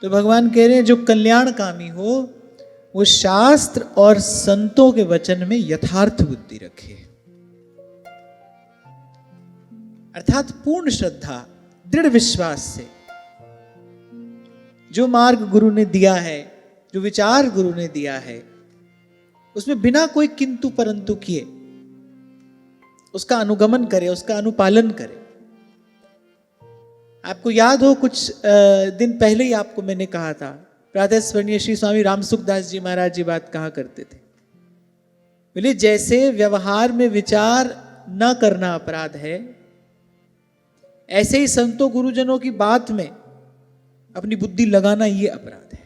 तो भगवान कह रहे हैं जो कल्याणकामी हो वो शास्त्र और संतों के वचन में यथार्थ बुद्धि रखे, अर्थात पूर्ण श्रद्धा, दृढ़ विश्वास से जो मार्ग गुरु ने दिया है, जो विचार गुरु ने दिया है, उसमें बिना कोई किंतु परंतु किए उसका अनुगमन करे, उसका अनुपालन करे। आपको याद हो कुछ दिन पहले ही आपको मैंने कहा था, प्रातः स्मरणीय श्री स्वामी रामसुखदास जी महाराज जी बात कहा करते थे, बोले जैसे व्यवहार में विचार न करना अपराध है, ऐसे ही संतों गुरुजनों की बात में अपनी बुद्धि लगाना ये अपराध है।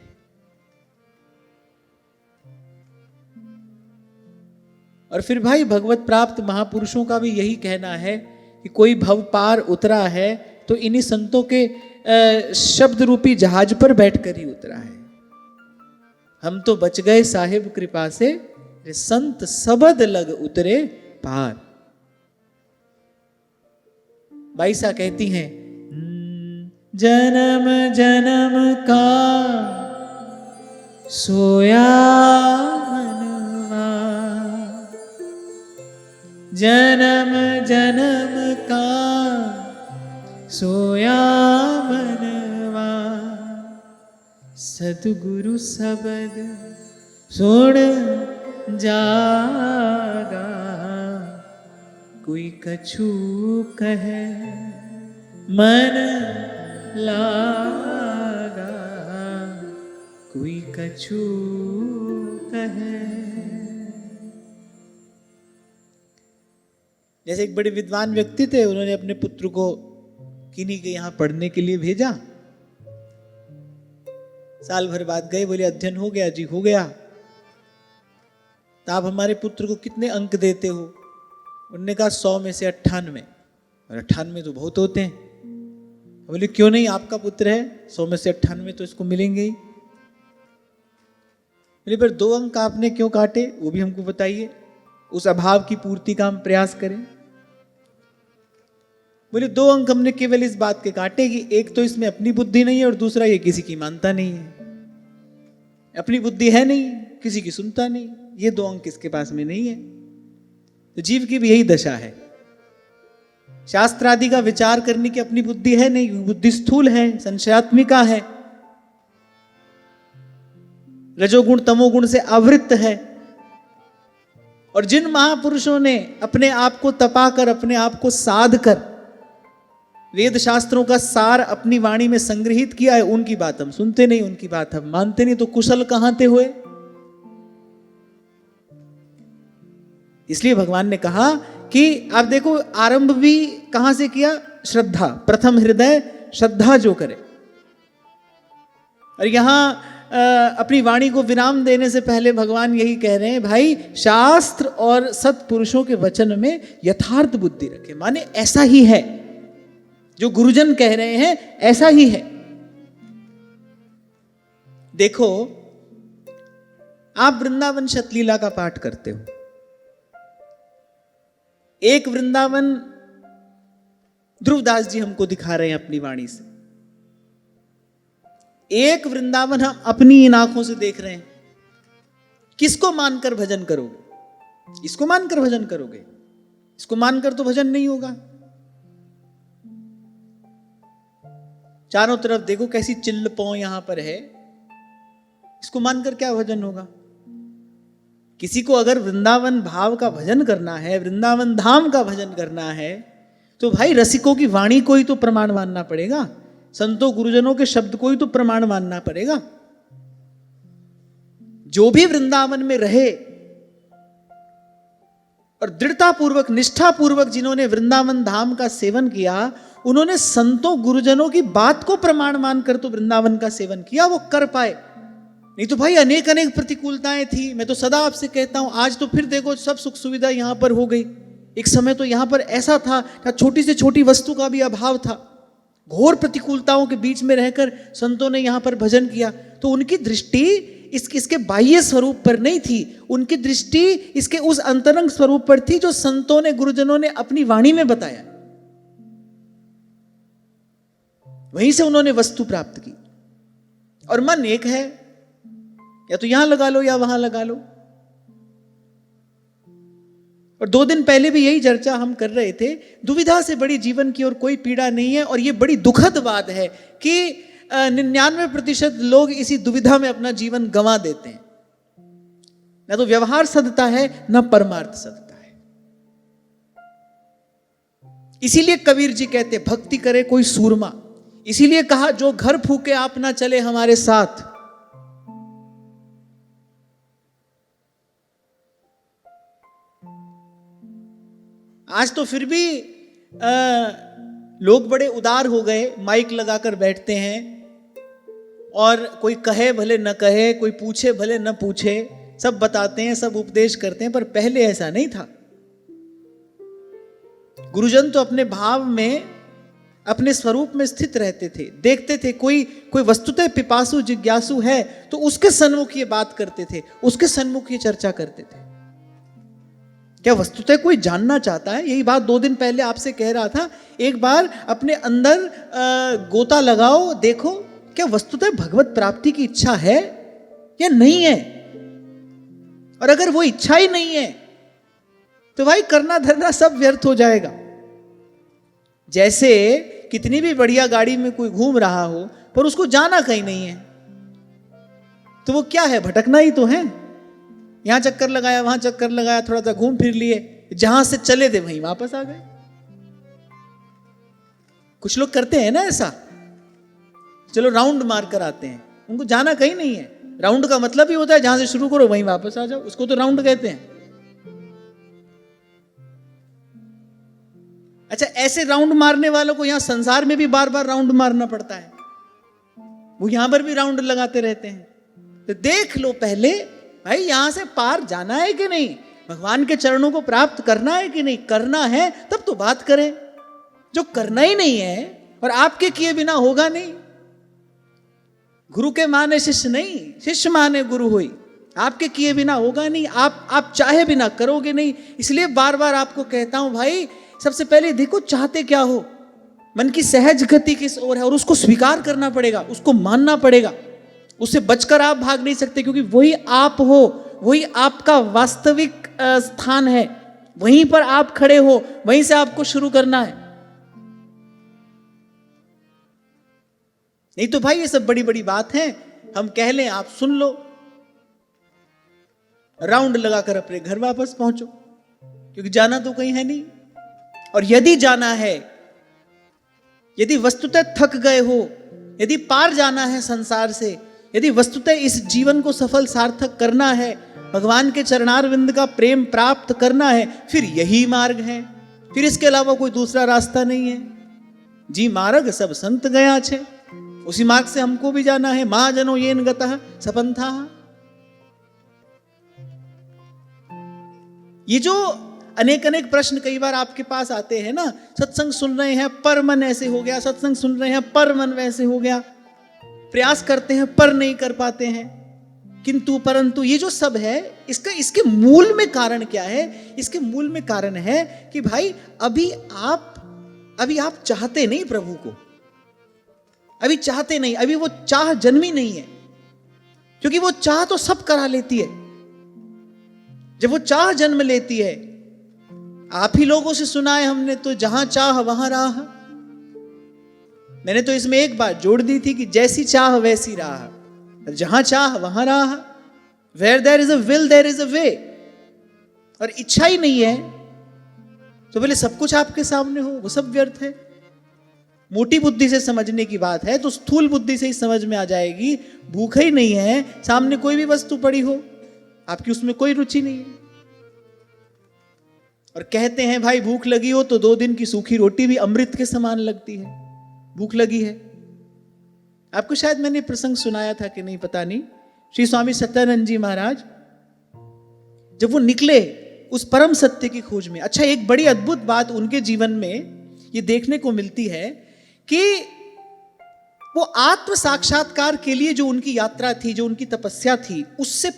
और फिर भाई भगवत प्राप्त महापुरुषों का भी यही कहना है कि कोई भव पार उतरा है तो इन्हीं संतों के शब्द रूपी जहाज पर बैठकर ही उतरा है। हम तो बच गए साहिब कृपा से, संत सबद लग उतरे पार। बाईसा कहती हैं, जन्म जन्म का सोया मनवा, जन्म जन्म का सोया मनवा, सतगुरु सबद सुन जागा, कोई कछु कहे मन लागा, कोई कछु कहे। जैसे एक बड़े विद्वान व्यक्ति थे, उन्होंने अपने पुत्र को किन्हीं के यहां पढ़ने के लिए भेजा। साल भर बाद गए, बोले अध्ययन हो गया जी? हो गया। तो आप हमारे पुत्र को कितने अंक देते हो? उन्होंने कहा 100 में से 98। और 98 तो बहुत होते हैं। बोले क्यों नहीं, आपका पुत्र है, 100 में से 98 तो इसको मिलेंगे ही। बोले पर 2 अंक आपने क्यों काटे, वो भी हमको बताइए, उस अभाव की पूर्ति का हम प्रयास करें। बोले 2 अंक हमने केवल इस बात के काटे कि एक तो इसमें अपनी बुद्धि नहीं है और दूसरा ये किसी की मानता नहीं है। अपनी बुद्धि है नहीं, किसी की सुनता नहीं, ये 2 अंक इसके पास में नहीं है। तो जीव की भी यही दशा है। शास्त्र आदि का विचार करने की अपनी बुद्धि है नहीं, बुद्धि स्थूल है, संशयात्मिका है, रजोगुण तमोगुण से आवृत्त है। और जिन महापुरुषों ने अपने आप को तपाकर, अपने आप को साध कर वेद शास्त्रों का सार अपनी वाणी में संग्रहित किया है, उनकी बात हम सुनते नहीं, उनकी बात हम मानते नहीं, तो कुशल कहां थे हुए। इसलिए भगवान ने कहा कि आप देखो, आरंभ भी कहां से किया? श्रद्धा। प्रथम हृदय श्रद्धा जो करे। और यहां अपनी वाणी को विराम देने से पहले भगवान यही कह रहे हैं, भाई शास्त्र और सत्पुरुषों के वचन में यथार्थ बुद्धि रखे, माने ऐसा ही है जो गुरुजन कह रहे हैं, ऐसा ही है। देखो, आप वृंदावन शतलीला का पाठ करते हो, एक वृंदावन ध्रुवदास जी हमको दिखा रहे हैं अपनी वाणी से, एक वृंदावन हम अपनी इन आंखों से देख रहे हैं। किसको मानकर भजन करोगे? इसको मानकर भजन करोगे? इसको मानकर तो भजन नहीं होगा। चारों तरफ देखो कैसी चिल्लपौ यहां पर है, इसको मानकर क्या भजन होगा? किसी को अगर वृंदावन भाव का भजन करना है, वृंदावन धाम का भजन करना है, तो भाई रसिकों की वाणी को ही तो प्रमाण मानना पड़ेगा, संतों गुरुजनों के शब्द को ही तो प्रमाण मानना पड़ेगा। जो भी वृंदावन में रहे और दृढ़ता पूर्वक, निष्ठा पूर्वक जिन्होंने वृंदावन धाम का सेवन किया, उन्होंने संतों गुरुजनों की बात को प्रमाण मानकर तो वृंदावन का सेवन किया, वो कर पाए। नहीं तो भाई अनेक अनेक प्रतिकूलताएं थी। मैं तो सदा आपसे कहता हूं, आज तो फिर देखो सब सुख सुविधा यहां पर हो गई। एक समय तो यहां पर ऐसा था, छोटी से छोटी वस्तु का भी अभाव था। घोर प्रतिकूलताओं के बीच में रहकर संतों ने यहां पर भजन किया। तो उनकी दृष्टि इसके बाह्य स्वरूप पर नहीं थी, उनकी दृष्टि इसके उस अंतरंग स्वरूप पर थी जो संतों ने, गुरुजनों ने अपनी वाणी में बताया। वहीं से उन्होंने वस्तु प्राप्त की। और मन एक है, या तो यहां लगा लो या वहां लगा लो। और 2 दिन पहले भी यही चर्चा हम कर रहे थे, दुविधा से बड़ी जीवन की और कोई पीड़ा नहीं है। और ये बड़ी दुखद बात है कि 99% लोग इसी दुविधा में अपना जीवन गंवा देते हैं। न तो व्यवहार सधता है, न परमार्थ सधता है। इसीलिए कबीर जी कहते भक्ति करे कोई सूरमा। इसीलिए कहा जो घर फूके आप ना चले हमारे साथ। आज तो फिर भी लोग बड़े उदार हो गए, माइक लगाकर बैठते हैं और कोई कहे भले न कहे, कोई पूछे भले न पूछे, सब बताते हैं, सब उपदेश करते हैं। पर पहले ऐसा नहीं था। गुरुजन तो अपने भाव में, अपने स्वरूप में स्थित रहते थे, देखते थे कोई वस्तुतः पिपासु जिज्ञासु है तो उसके सन्मुख ये बात करते थे, उसके सन्मुख ये चर्चा करते थे। क्या वस्तुतः कोई जानना चाहता है? यही बात 2 दिन पहले आपसे कह रहा था। एक बार अपने अंदर गोता लगाओ, देखो क्या वस्तुतः भगवत प्राप्ति की इच्छा है या नहीं है। और अगर वो इच्छा ही नहीं है तो भाई करना धरना सब व्यर्थ हो जाएगा। जैसे कितनी भी बढ़िया गाड़ी में कोई घूम रहा हो पर उसको जाना कहीं नहीं है, तो वो क्या है? भटकना ही तो है। यहां चक्कर लगाया, वहां चक्कर लगाया, थोड़ा सा घूम फिर लिए, जहां से चले थे वहीं वापस आ गए। कुछ लोग करते हैं ना ऐसा, चलो राउंड मार कर आते हैं, उनको जाना कहीं नहीं है। राउंड का मतलब ही होता है जहां से शुरू करो वहीं वापस आ जाओ, उसको तो राउंड कहते हैं। अच्छा, ऐसे राउंड मारने वालों को यहां संसार में भी बार बार राउंड मारना पड़ता है, वो यहां पर भी राउंड लगाते रहते हैं। तो देख लो पहले भाई, यहां से पार जाना है कि नहीं, भगवान के चरणों को प्राप्त करना है कि नहीं। करना है तब तो बात करें। जो करना ही नहीं है और आपके किए बिना होगा नहीं। गुरु के माने शिष्य नहीं, शिष्य माने गुरु होई। आपके किए बिना होगा नहीं, आप चाहे बिना करोगे नहीं। इसलिए बार बार आपको कहता हूं भाई, सबसे पहले देखो चाहते क्या हो, मन की सहज गति किस ओर है, और उसको स्वीकार करना पड़ेगा, उसको मानना पड़ेगा। उससे बचकर आप भाग नहीं सकते, क्योंकि वही आप हो, वही आपका वास्तविक स्थान है, वहीं पर आप खड़े हो, वहीं से आपको शुरू करना है। नहीं तो भाई ये सब बड़ी बड़ी बात है, हम कह लें आप सुन लो, राउंड लगाकर अपने घर वापस पहुंचो, क्योंकि जाना तो कहीं है नहीं। और यदि जाना है, यदि वस्तुतः थक गए हो, यदि पार जाना है संसार से, यदि वस्तुतः इस जीवन को सफल सार्थक करना है, भगवान के चरणारविंद का प्रेम प्राप्त करना है, फिर यही मार्ग है, फिर इसके अलावा कोई दूसरा रास्ता नहीं है। जी मार्ग सब संत गया छे, उसी मार्ग से हमको भी जाना है। महाजनो येन गतः सपंथा। ये जो अनेक अनेक प्रश्न कई बार आपके पास आते हैं ना, सत्संग सुन रहे हैं पर मन ऐसे हो गया, सत्संग सुन रहे हैं पर मन वैसे हो गया, प्रयास करते हैं पर नहीं कर पाते हैं, किंतु परंतु, ये जो सब है, इसके मूल में कारण क्या है? इसके मूल में कारण है कि भाई अभी आप चाहते नहीं प्रभु को, अभी चाहते नहीं, अभी वो चाह जन्मी नहीं है। क्योंकि वो चाह तो सब करा लेती है। जब वो चाह जन्म लेती है, आप ही लोगों से सुना है हमने तो, जहां चाह वहां राह। मैंने तो इसमें एक बात जोड़ दी थी कि जैसी चाह वैसी राह, जहां चाह वहां राह। Where there is a will there is a way. और इच्छा ही नहीं है तो बोले सब कुछ आपके सामने हो, वो सब व्यर्थ है। मोटी बुद्धि से समझने की बात है तो स्थूल बुद्धि से ही समझ में आ जाएगी। भूख ही नहीं है, सामने कोई भी वस्तु पड़ी हो, आपकी उसमें कोई रुचि नहीं है। और कहते हैं भाई भूख लगी हो तो 2 दिन की सूखी रोटी भी अमृत के समान लगती है। भूख लगी है, आपको शायद मैंने प्रसंग सुनाया था कि नहीं पता नहीं। श्री स्वामी सत्यानंद जी महाराज जब वो निकले उस परम सत्य की खोज में, अच्छा एक बड़ी अद्भुत बात उनके जीवन में ये देखने को मिलती है कि वो आत्म साक्षात्कार के लिए जो उनकी यात्रा थी, जो उनकी तपस्या थी, उससे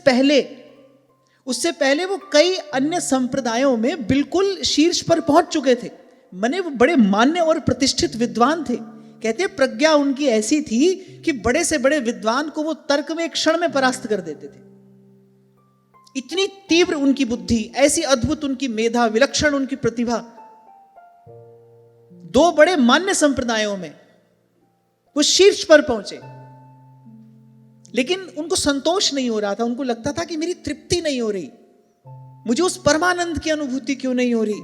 पहले वो कई अन्य संप्रदायों में बिल्कुल शीर्ष पर पहुंच चुके थे। माने वो बड़े मान्य और प्रतिष्ठित विद्वान थे, कहते हैं प्रज्ञा उनकी ऐसी थी कि बड़े से बड़े विद्वान को वो तर्क में एक क्षण में परास्त कर देते थे। इतनी तीव्र उनकी बुद्धि, ऐसी अद्भुत उनकी मेधा, विलक्षण उनकी प्रतिभा। दो बड़े मान्य संप्रदायों में वो शीर्ष पर पहुंचे, लेकिन उनको संतोष नहीं हो रहा था। उनको लगता था कि मेरी तृप्ति नहीं हो रही, मुझे उस परमानंद की अनुभूति क्यों नहीं हो रही।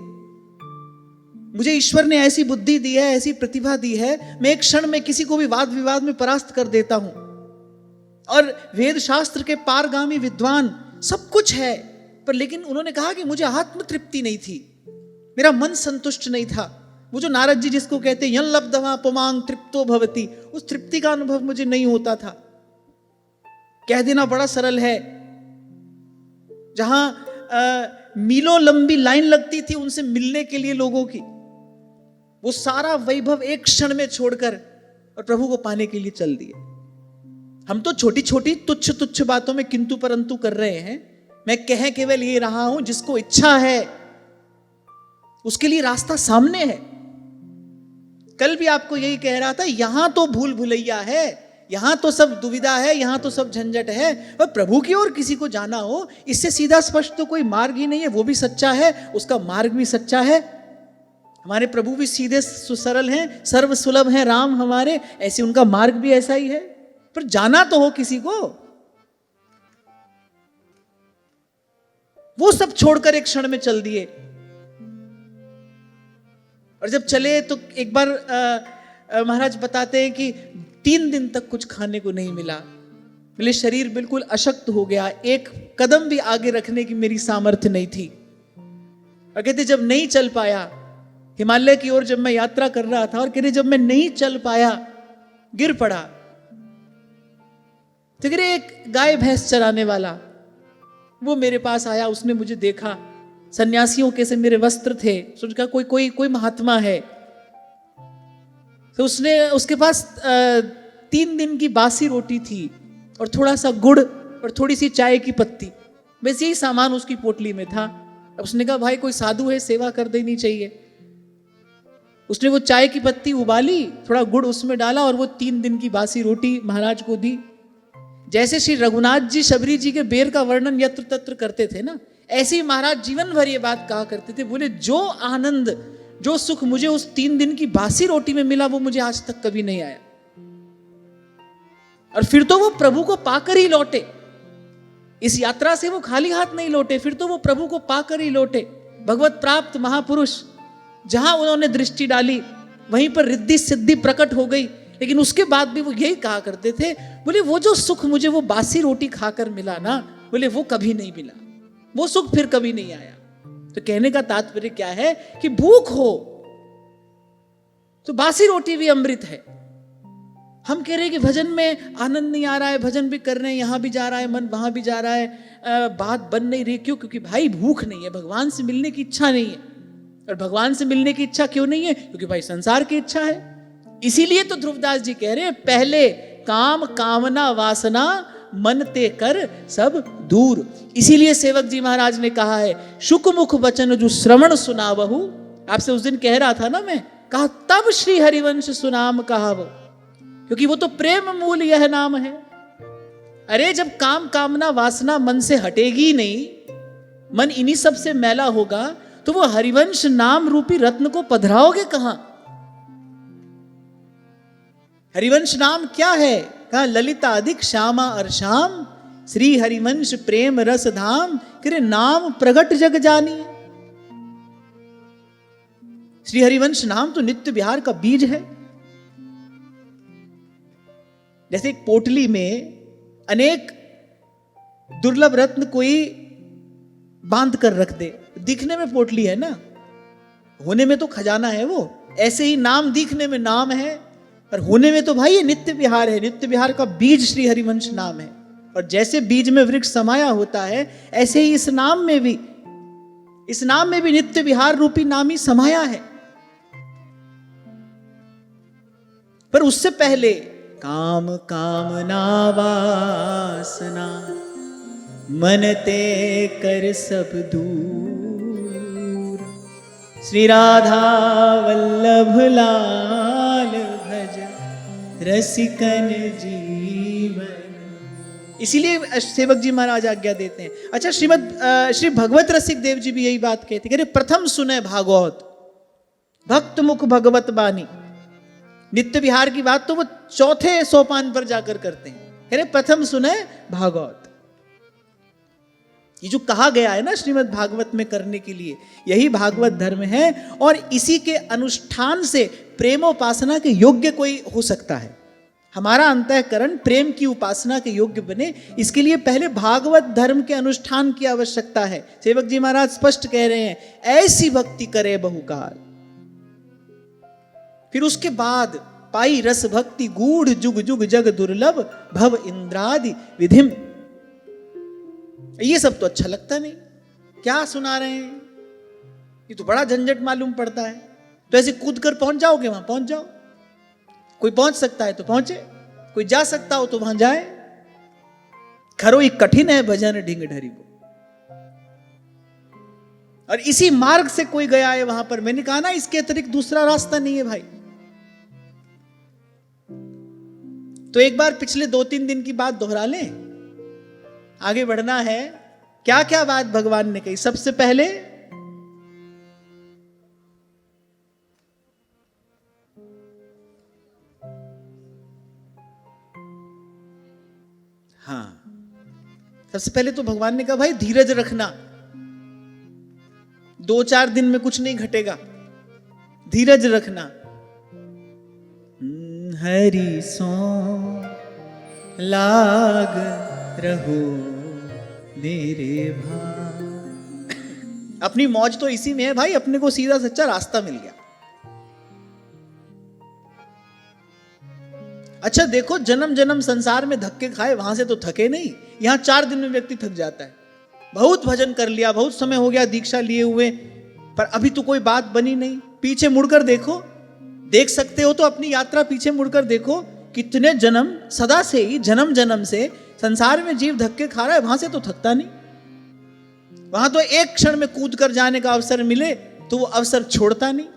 मुझे ईश्वर ने ऐसी बुद्धि दी है, ऐसी प्रतिभा दी है, मैं एक क्षण में किसी को भी वाद विवाद में परास्त कर देता हूं। और वेद शास्त्र के पारगामी विद्वान, सब कुछ है, पर लेकिन उन्होंने कहा कि मुझे आत्म तृप्ति नहीं थी, मेरा मन संतुष्ट नहीं था। वो जो नारद जी जिसको कहते हैं यन लब्धवा पुमांग तृप्तो भवति, उस तृप्ति का अनुभव मुझे नहीं होता था। कह देना बड़ा सरल है, जहां मीलों लंबी लाइन लगती थी उनसे मिलने के लिए लोगों की, वो सारा वैभव एक क्षण में छोड़कर और प्रभु को पाने के लिए चल दिए। हम तो छोटी छोटी तुच्छ तुच्छ बातों में किंतु परंतु कर रहे हैं। मैं कह केवल ये रहा हूं, जिसको इच्छा है उसके लिए रास्ता सामने है। कल भी आपको यही कह रहा था, यहां तो भूल भुलैया है, यहां तो सब दुविधा है, यहां तो सब झंझट है। और प्रभु की ओर किसी को जाना हो, इससे सीधा स्पष्ट तो कोई मार्ग ही नहीं है। वो भी सच्चा है, उसका मार्ग भी सच्चा है। हमारे प्रभु भी सीधे सरल हैं, सर्व सुलभ हैं राम हमारे, ऐसे उनका मार्ग भी ऐसा ही है। पर जाना तो हो किसी को। वो सब छोड़कर एक क्षण में चल दिए। और जब चले तो एक बार महाराज बताते हैं कि 3 दिन तक कुछ खाने को नहीं मिला। बोले शरीर बिल्कुल अशक्त हो गया, एक कदम भी आगे रखने की मेरी सामर्थ्य नहीं थी। और कहते जब नहीं चल पाया, हिमालय की ओर जब मैं यात्रा कर रहा था, और कहते जब मैं नहीं चल पाया, गिर पड़ा, तो कहते एक गाय भैंस चराने वाला वो मेरे पास आया। उसने मुझे देखा, सन्यासियों के से मेरे वस्त्र थे, सोचा कोई कोई कोई महात्मा है। तो उसने, उसके पास 3 दिन की बासी रोटी थी और थोड़ा सा गुड़ और थोड़ी सी चाय की पत्ती, बस यही सामान उसकी पोटली में था। अब उसने कहा भाई कोई साधु है, सेवा कर देनी चाहिए। उसने वो चाय की पत्ती उबाली, थोड़ा गुड़ उसमें डाला और वो 3 दिन की बासी रोटी महाराज को दी। जैसे श्री रघुनाथ जी शबरी जी के बेर का वर्णन यत्र तत्र करते थे ना, ऐसे ही महाराज जीवन भर ये बात कहा करते थे। बोले जो आनंद, जो सुख मुझे उस 3 दिन की बासी रोटी में मिला, वो मुझे आज तक कभी नहीं आया। और फिर तो वो प्रभु को पाकर ही लौटे। इस यात्रा से वो खाली हाथ नहीं लौटे, फिर तो वो प्रभु को पाकर ही लौटे। भगवत प्राप्त महापुरुष, जहां उन्होंने दृष्टि डाली वहीं पर रिद्धि सिद्धि प्रकट हो गई। लेकिन उसके बाद भी वो यही कहा करते थे, बोले वो जो सुख मुझे वो बासी रोटी खाकर मिला ना, बोले वो कभी नहीं मिला, वो सुख फिर कभी नहीं आया। तो कहने का तात्पर्य क्या है कि भूख हो तो बासी रोटी भी अमृत है। हम कह रहे हैं कि भजन में आनंद नहीं आ रहा है, भजन भी कर रहे हैं, यहां भी जा रहा है मन, वहां भी जा रहा है, बात बन नहीं रही। क्यों? क्योंकि भाई भूख नहीं है, भगवान से मिलने की इच्छा नहीं है। और भगवान से मिलने की इच्छा क्यों नहीं है? क्योंकि भाई संसार की इच्छा है। इसीलिए तो ध्रुवदास जी कह रहे हैं, पहले काम कामना वासना मन ते कर सब दूर। इसीलिए सेवक जी महाराज ने कहा है, शुक मुख वचन जो श्रवण सुनावहु। आपसे उस दिन कह रहा था ना मैं, कहा तब श्री हरिवंश सुनाम कहावो, क्योंकि वो तो प्रेम मूल यह नाम है। अरे जब काम कामना वासना मन से हटेगी नहीं, मन इन्हीं सब से मैला होगा, तो वो हरिवंश नाम रूपी रत्न को पधराओगे कहां? हरिवंश नाम क्या है? कहा ललिता अधिक श्यामा और श्याम, श्री हरिवंश प्रेम रस धाम, करे नाम प्रगट जग जानी। श्री हरिवंश नाम तो नित्य विहार का बीज है। जैसे एक पोटली में अनेक दुर्लभ रत्न कोई बांध कर रख दे, दिखने में पोटली है ना, होने में तो खजाना है वो। ऐसे ही नाम दिखने में नाम है, पर होने में तो भाई ये नित्य विहार है। नित्य विहार का बीज श्री हरिवंश नाम है। और जैसे बीज में वृक्ष समाया होता है, ऐसे ही इस नाम में भी नित्य विहार रूपी नाम ही समाया है। पर उससे पहले काम कामना वासना मन ते कर सब दूर, श्री राधा वल्लभ लाल भज रसिकन जीवन। इसीलिए सेवक जी महाराज आज्ञा देते हैं। अच्छा, श्री भगवत रसिक देव जी भी यही बात कहते हैं, प्रथम सुने भागवत भक्त मुख भगवत बानी। नित्य विहार की बात तो वो चौथे सोपान पर जाकर करते हैं, कह रहे प्रथम सुने भागवत। ये जो कहा गया है ना श्रीमद् भागवत में करने के लिए, यही भागवत धर्म है। और इसी के अनुष्ठान से प्रेमोपासना के योग्य कोई हो सकता है। हमारा अंतःकरण प्रेम की उपासना के योग्य बने, इसके लिए पहले भागवत धर्म के अनुष्ठान की आवश्यकता है। सेवक जी महाराज स्पष्ट कह रहे हैं, ऐसी भक्ति करे बहुकाल। फिर उसके बाद पाई रस भक्ति गूढ़ जुग जुग जग दुर्लभ भव इंद्रादि विधिम। ये सब तो अच्छा लगता नहीं, क्या सुना रहे हैं, ये तो बड़ा झंझट मालूम पड़ता है। तो ऐसे कूद कर पहुंच जाओगे, वहां पहुंच जाओ। कोई पहुंच सकता है तो पहुंचे, कोई जा सकता हो तो वहां जाए। खरो ही कठिन है भजन ढिंग ढरी को। और इसी मार्ग से कोई गया है वहां पर। मैंने कहा ना, इसके अतिरिक्त दूसरा रास्ता नहीं है भाई। तो एक बार पिछले 2-3 दिन की बात दोहरा लें, आगे बढ़ना है। क्या क्या बात भगवान ने कही। सबसे पहले सबसे पहले तो भगवान ने कहा भाई धीरज रखना, 2-4 दिन में कुछ नहीं घटेगा, धीरज रखना। हरि सो लाग रहो मेरे भाई। अपनी मौज तो इसी में है भाई, अपने को सीधा सच्चा रास्ता मिल गया। अच्छा देखो, जन्म जन्म संसार में धक्के खाए, वहां से तो थके नहीं। यहां 4 दिन में व्यक्ति थक जाता है। बहुत भजन कर लिया, बहुत समय हो गया दीक्षा लिए हुए, पर अभी तो कोई बात बनी नहीं। पीछे मुड़कर देखो, देख सकते हो तो अपनी यात्रा पीछे मुड़कर देखो, कितने जन्म, सदा से ही जन्म जन्म से संसार में जीव धक्के खा रहा है, वहां से तो थकता नहीं। वहां तो एक क्षण में कूद कर जाने का अवसर मिले तो वो अवसर छोड़ता नहीं।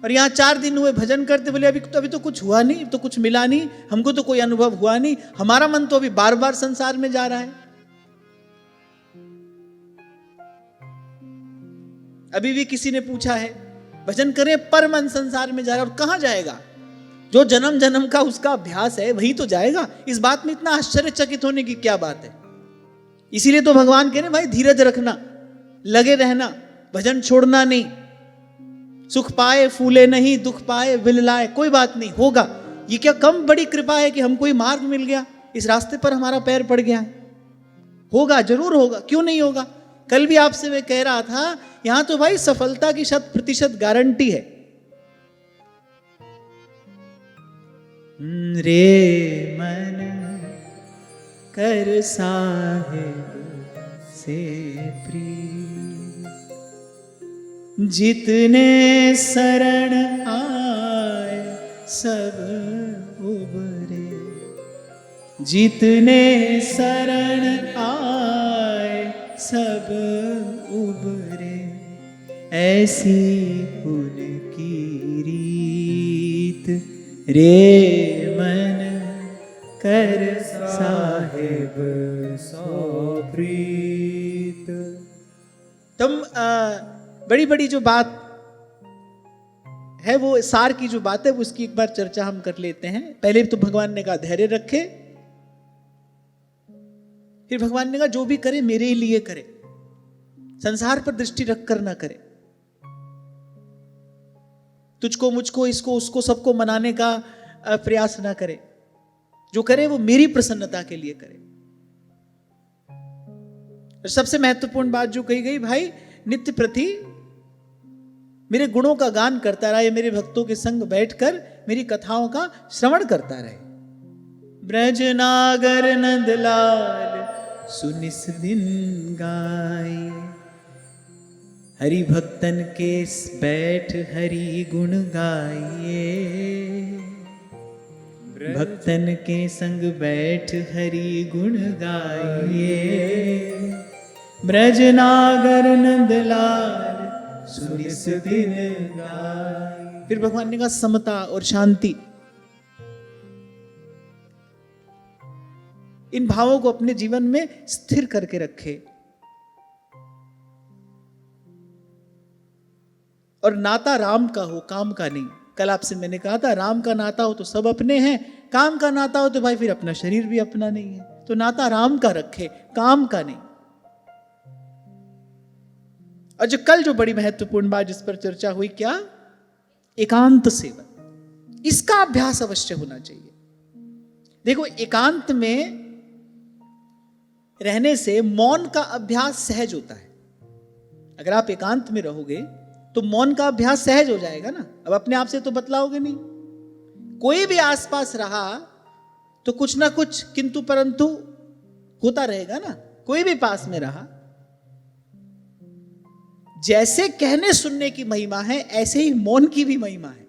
और यहाँ 4 दिन हुए भजन करते, बोले अभी तो कुछ हुआ नहीं, तो कुछ मिला नहीं, हमको तो कोई अनुभव हुआ नहीं, हमारा मन तो अभी बार बार संसार में जा रहा है। अभी भी किसी ने पूछा है, भजन करें पर मन संसार में जा रहा है, और कहां जाएगा? जो जन्म जन्म का उसका अभ्यास है वही तो जाएगा। इस बात में इतना आश्चर्यचकित होने की क्या बात है? इसीलिए तो भगवान कह रहे भाई धीरज रखना, लगे रहना, भजन छोड़ना नहीं। सुख पाए फूले नहीं, दुख पाए विललाए, कोई बात नहीं, होगा। ये क्या कम बड़ी कृपा है कि हमको ये मार्ग मिल गया, इस रास्ते पर हमारा पैर पड़ गया? होगा, जरूर होगा, क्यों नहीं होगा। कल भी आपसे मैं कह रहा था, यहां तो भाई सफलता की 100% गारंटी है। रे मन कर साहिब से प्रिय, जितने शरण आए सब उबरे, जितने शरण आए सब उबरे, ऐसी उनकी रीत रे मन कर साहिब सो प्रीत। तुम बड़ी बड़ी जो बात है, वो सार की जो बात है, उसकी एक बार चर्चा हम कर लेते हैं। पहले तो भगवान ने कहा धैर्य रखे, फिर भगवान ने कहा जो भी करे मेरे लिए करे, संसार पर दृष्टि रखकर ना करे, तुझको मुझको इसको उसको सबको मनाने का प्रयास ना करे, जो करे वो मेरी प्रसन्नता के लिए करे। और सबसे महत्वपूर्ण बात जो कही गई, भाई नित्य प्रति मेरे गुणों का गान करता रहे, मेरे भक्तों के संग बैठकर मेरी कथाओं का श्रवण करता रहे। ब्रज नागर नंदलाल सुनिस दिन गाय, हरि भक्तन के बैठ हरि गुण गाइए, भक्तन के संग बैठ हरि गुण गाइए, ब्रज नागर नंदलाल सुनिस दिन गाय। फिर भगवान ने कहा समता और शांति, इन भावों को अपने जीवन में स्थिर करके रखे। और नाता राम का हो, काम का नहीं। कल आपसे मैंने कहा था राम का नाता हो तो सब अपने हैं, काम का नाता हो तो भाई फिर अपना शरीर भी अपना नहीं है। तो नाता राम का रखे, काम का नहीं। और जो कल जो बड़ी महत्वपूर्ण बात जिस पर चर्चा हुई, क्या? एकांत सेवन। इसका अभ्यास अवश्य होना चाहिए। देखो, एकांत में रहने से मौन का अभ्यास सहज होता है। अगर आप एकांत में रहोगे तो मौन का अभ्यास सहज हो जाएगा ना। अब अपने आप से तो बतलाओगे नहीं। कोई भी आसपास रहा तो कुछ ना कुछ किंतु परंतु होता रहेगा ना। कोई भी पास में रहा, जैसे कहने सुनने की महिमा है ऐसे ही मौन की भी महिमा है।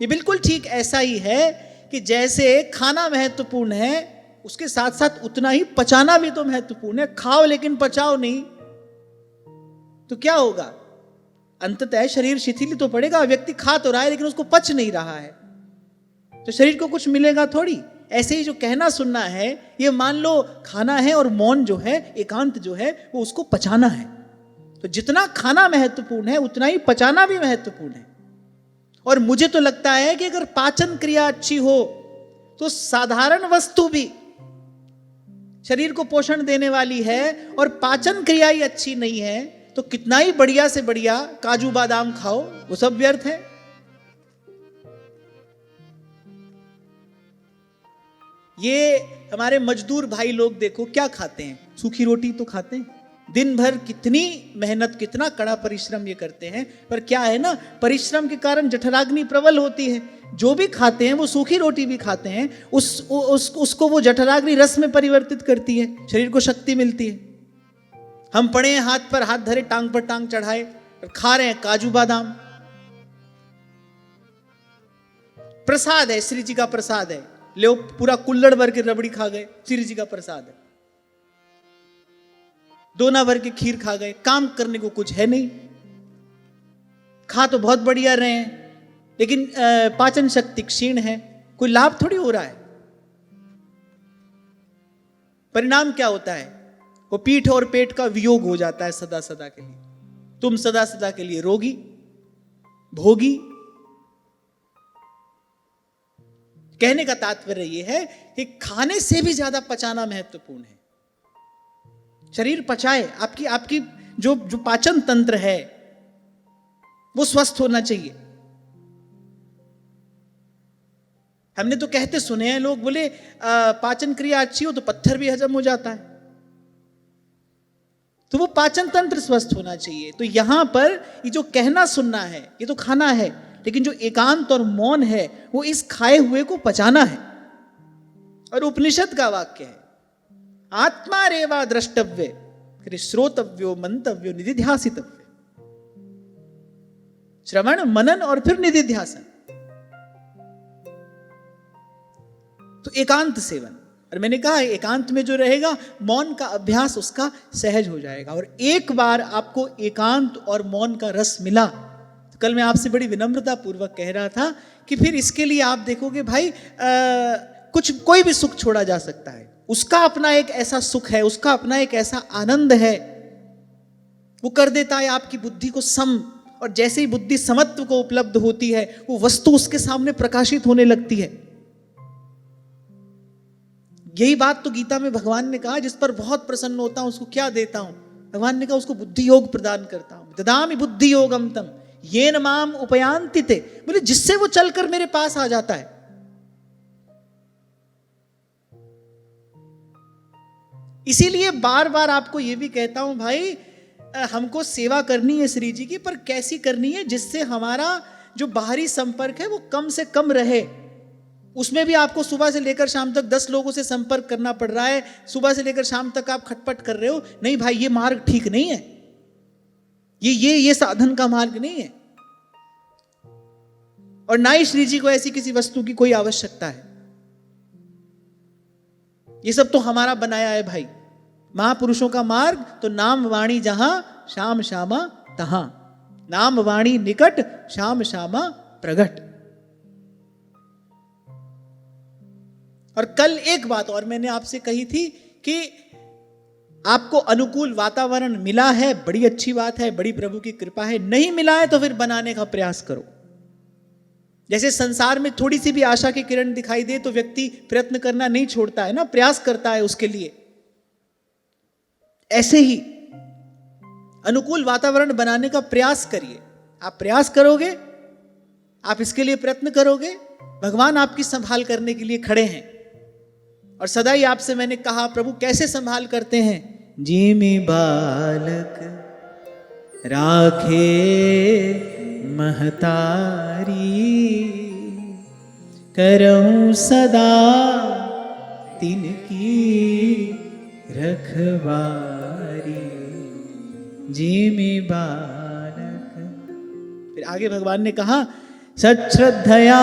ये बिल्कुल ठीक ऐसा ही है कि जैसे खाना महत्वपूर्ण है, उसके साथ साथ उतना ही पचाना भी तो महत्वपूर्ण है। खाओ लेकिन पचाओ नहीं तो क्या होगा? अंततः शरीर शिथिल तो पड़ेगा। व्यक्ति खा तो रहा है लेकिन उसको पच नहीं रहा है, तो शरीर को कुछ मिलेगा थोड़ी। ऐसे ही जो कहना सुनना है, ये मान लो खाना है, और मौन जो है, एकांत जो है, वो उसको पचाना है। तो जितना खाना महत्वपूर्ण है उतना ही पचाना भी महत्वपूर्ण है। और मुझे तो लगता है कि अगर पाचन क्रिया अच्छी हो तो साधारण वस्तु भी शरीर को पोषण देने वाली है, और पाचन क्रिया ही अच्छी नहीं है तो कितना ही बढ़िया से बढ़िया काजू बादाम खाओ, वो सब व्यर्थ है। ये हमारे मजदूर भाई लोग देखो क्या खाते हैं, सूखी रोटी तो खाते हैं। दिन भर कितनी मेहनत, कितना कड़ा परिश्रम ये करते हैं, पर क्या है ना, परिश्रम के कारण जठराग्नि प्रबल होती है। जो भी खाते हैं वो सूखी रोटी भी खाते हैं, उसको वो जठराग्नि रस में परिवर्तित करती है, शरीर को शक्ति मिलती है। हम पड़े हैं हाथ पर हाथ धरे, टांग पर टांग चढ़ाए, और खा रहे हैं काजू बादाम। प्रसाद है, श्री जी का प्रसाद है। ले पूरा कुल्लड़ भर के रबड़ी खा गए, श्री जी का प्रसाद है। दोना भर के खीर खा गए, काम करने को कुछ है नहीं। खा तो बहुत बढ़िया रहे हैं लेकिन पाचन शक्ति क्षीण है, कोई लाभ थोड़ी हो रहा है। परिणाम क्या होता है? वो पीठ और पेट का वियोग हो जाता है सदा सदा के लिए। तुम सदा सदा के लिए रोगी, भोगी। कहने का तात्पर्य यह है कि खाने से भी ज्यादा पचाना महत्वपूर्ण है। शरीर पचाए, आपकी जो पाचन तंत्र है वो स्वस्थ होना चाहिए। हमने तो कहते सुने हैं, लोग बोले पाचन क्रिया अच्छी हो तो पत्थर भी हजम हो जाता है। तो वो पाचन तंत्र स्वस्थ होना चाहिए। तो यहां पर ये जो कहना सुनना है ये तो खाना है, लेकिन जो एकांत और मौन है वो इस खाए हुए को पचाना है। और उपनिषद का वाक्य है, आत्मा रेवा द्रष्टव्य, फिर श्रोतव्यो मंतव्यो निधिध्यासितव्य। श्रवण, मनन और फिर निधिध्यासन। तो एकांत सेवन, और मैंने कहा एकांत में जो रहेगा मौन का अभ्यास उसका सहज हो जाएगा। और एक बार आपको एकांत और मौन का रस मिला, तो कल मैं आपसे बड़ी विनम्रता पूर्वक कह रहा था कि फिर इसके लिए आप देखोगे भाई कोई भी सुख छोड़ा जा सकता है। उसका अपना एक ऐसा सुख है, उसका अपना एक ऐसा आनंद है, वो कर देता है आपकी बुद्धि को सम। और जैसे ही बुद्धि समत्व को उपलब्ध होती है, वो वस्तु उसके सामने प्रकाशित होने लगती है। यही बात तो गीता में भगवान ने कहा, जिस पर बहुत प्रसन्न होता हूं उसको क्या देता हूं? भगवान ने कहा उसको बुद्धि योग प्रदान करता हूं। ददामि बुद्धि योगम तम येन माम उपयान्ति ते। बोले जिससे वो चलकर मेरे पास आ जाता है। इसीलिए बार बार आपको यह भी कहता हूं भाई, हमको सेवा करनी है श्री जी की, पर कैसी करनी है जिससे हमारा जो बाहरी संपर्क है वो कम से कम रहे। उसमें भी आपको सुबह से लेकर शाम तक 10 लोगों से संपर्क करना पड़ रहा है, सुबह से लेकर शाम तक आप खटपट कर रहे हो। नहीं भाई, ये मार्ग ठीक नहीं है, ये साधन का मार्ग नहीं है। और ना ही श्री जी को ऐसी किसी वस्तु की कोई आवश्यकता है। ये सब तो हमारा बनाया है भाई। महापुरुषों का मार्ग तो नाम वाणी जहां श्याम श्यामा तहां, नाम वाणी निकट श्याम श्यामा प्रगट। और कल एक बात और मैंने आपसे कही थी कि आपको अनुकूल वातावरण मिला है, बड़ी अच्छी बात है, बड़ी प्रभु की कृपा है। नहीं मिला है तो फिर बनाने का प्रयास करो। जैसे संसार में थोड़ी सी भी आशा की किरण दिखाई दे तो व्यक्ति प्रयत्न करना नहीं छोड़ता है ना, प्रयास करता है उसके लिए। ऐसे ही अनुकूल वातावरण बनाने का प्रयास करिए। आप प्रयास करोगे, आप इसके लिए प्रयत्न करोगे, भगवान आपकी संभाल करने के लिए खड़े हैं। और सदा ही आपसे मैंने कहा, प्रभु कैसे संभाल करते हैं? जी में बालक राखे महतारी, करऊं सदा तिनकी रखवारी। जी में बालक। फिर आगे भगवान ने कहा, सच्छ्रद्धया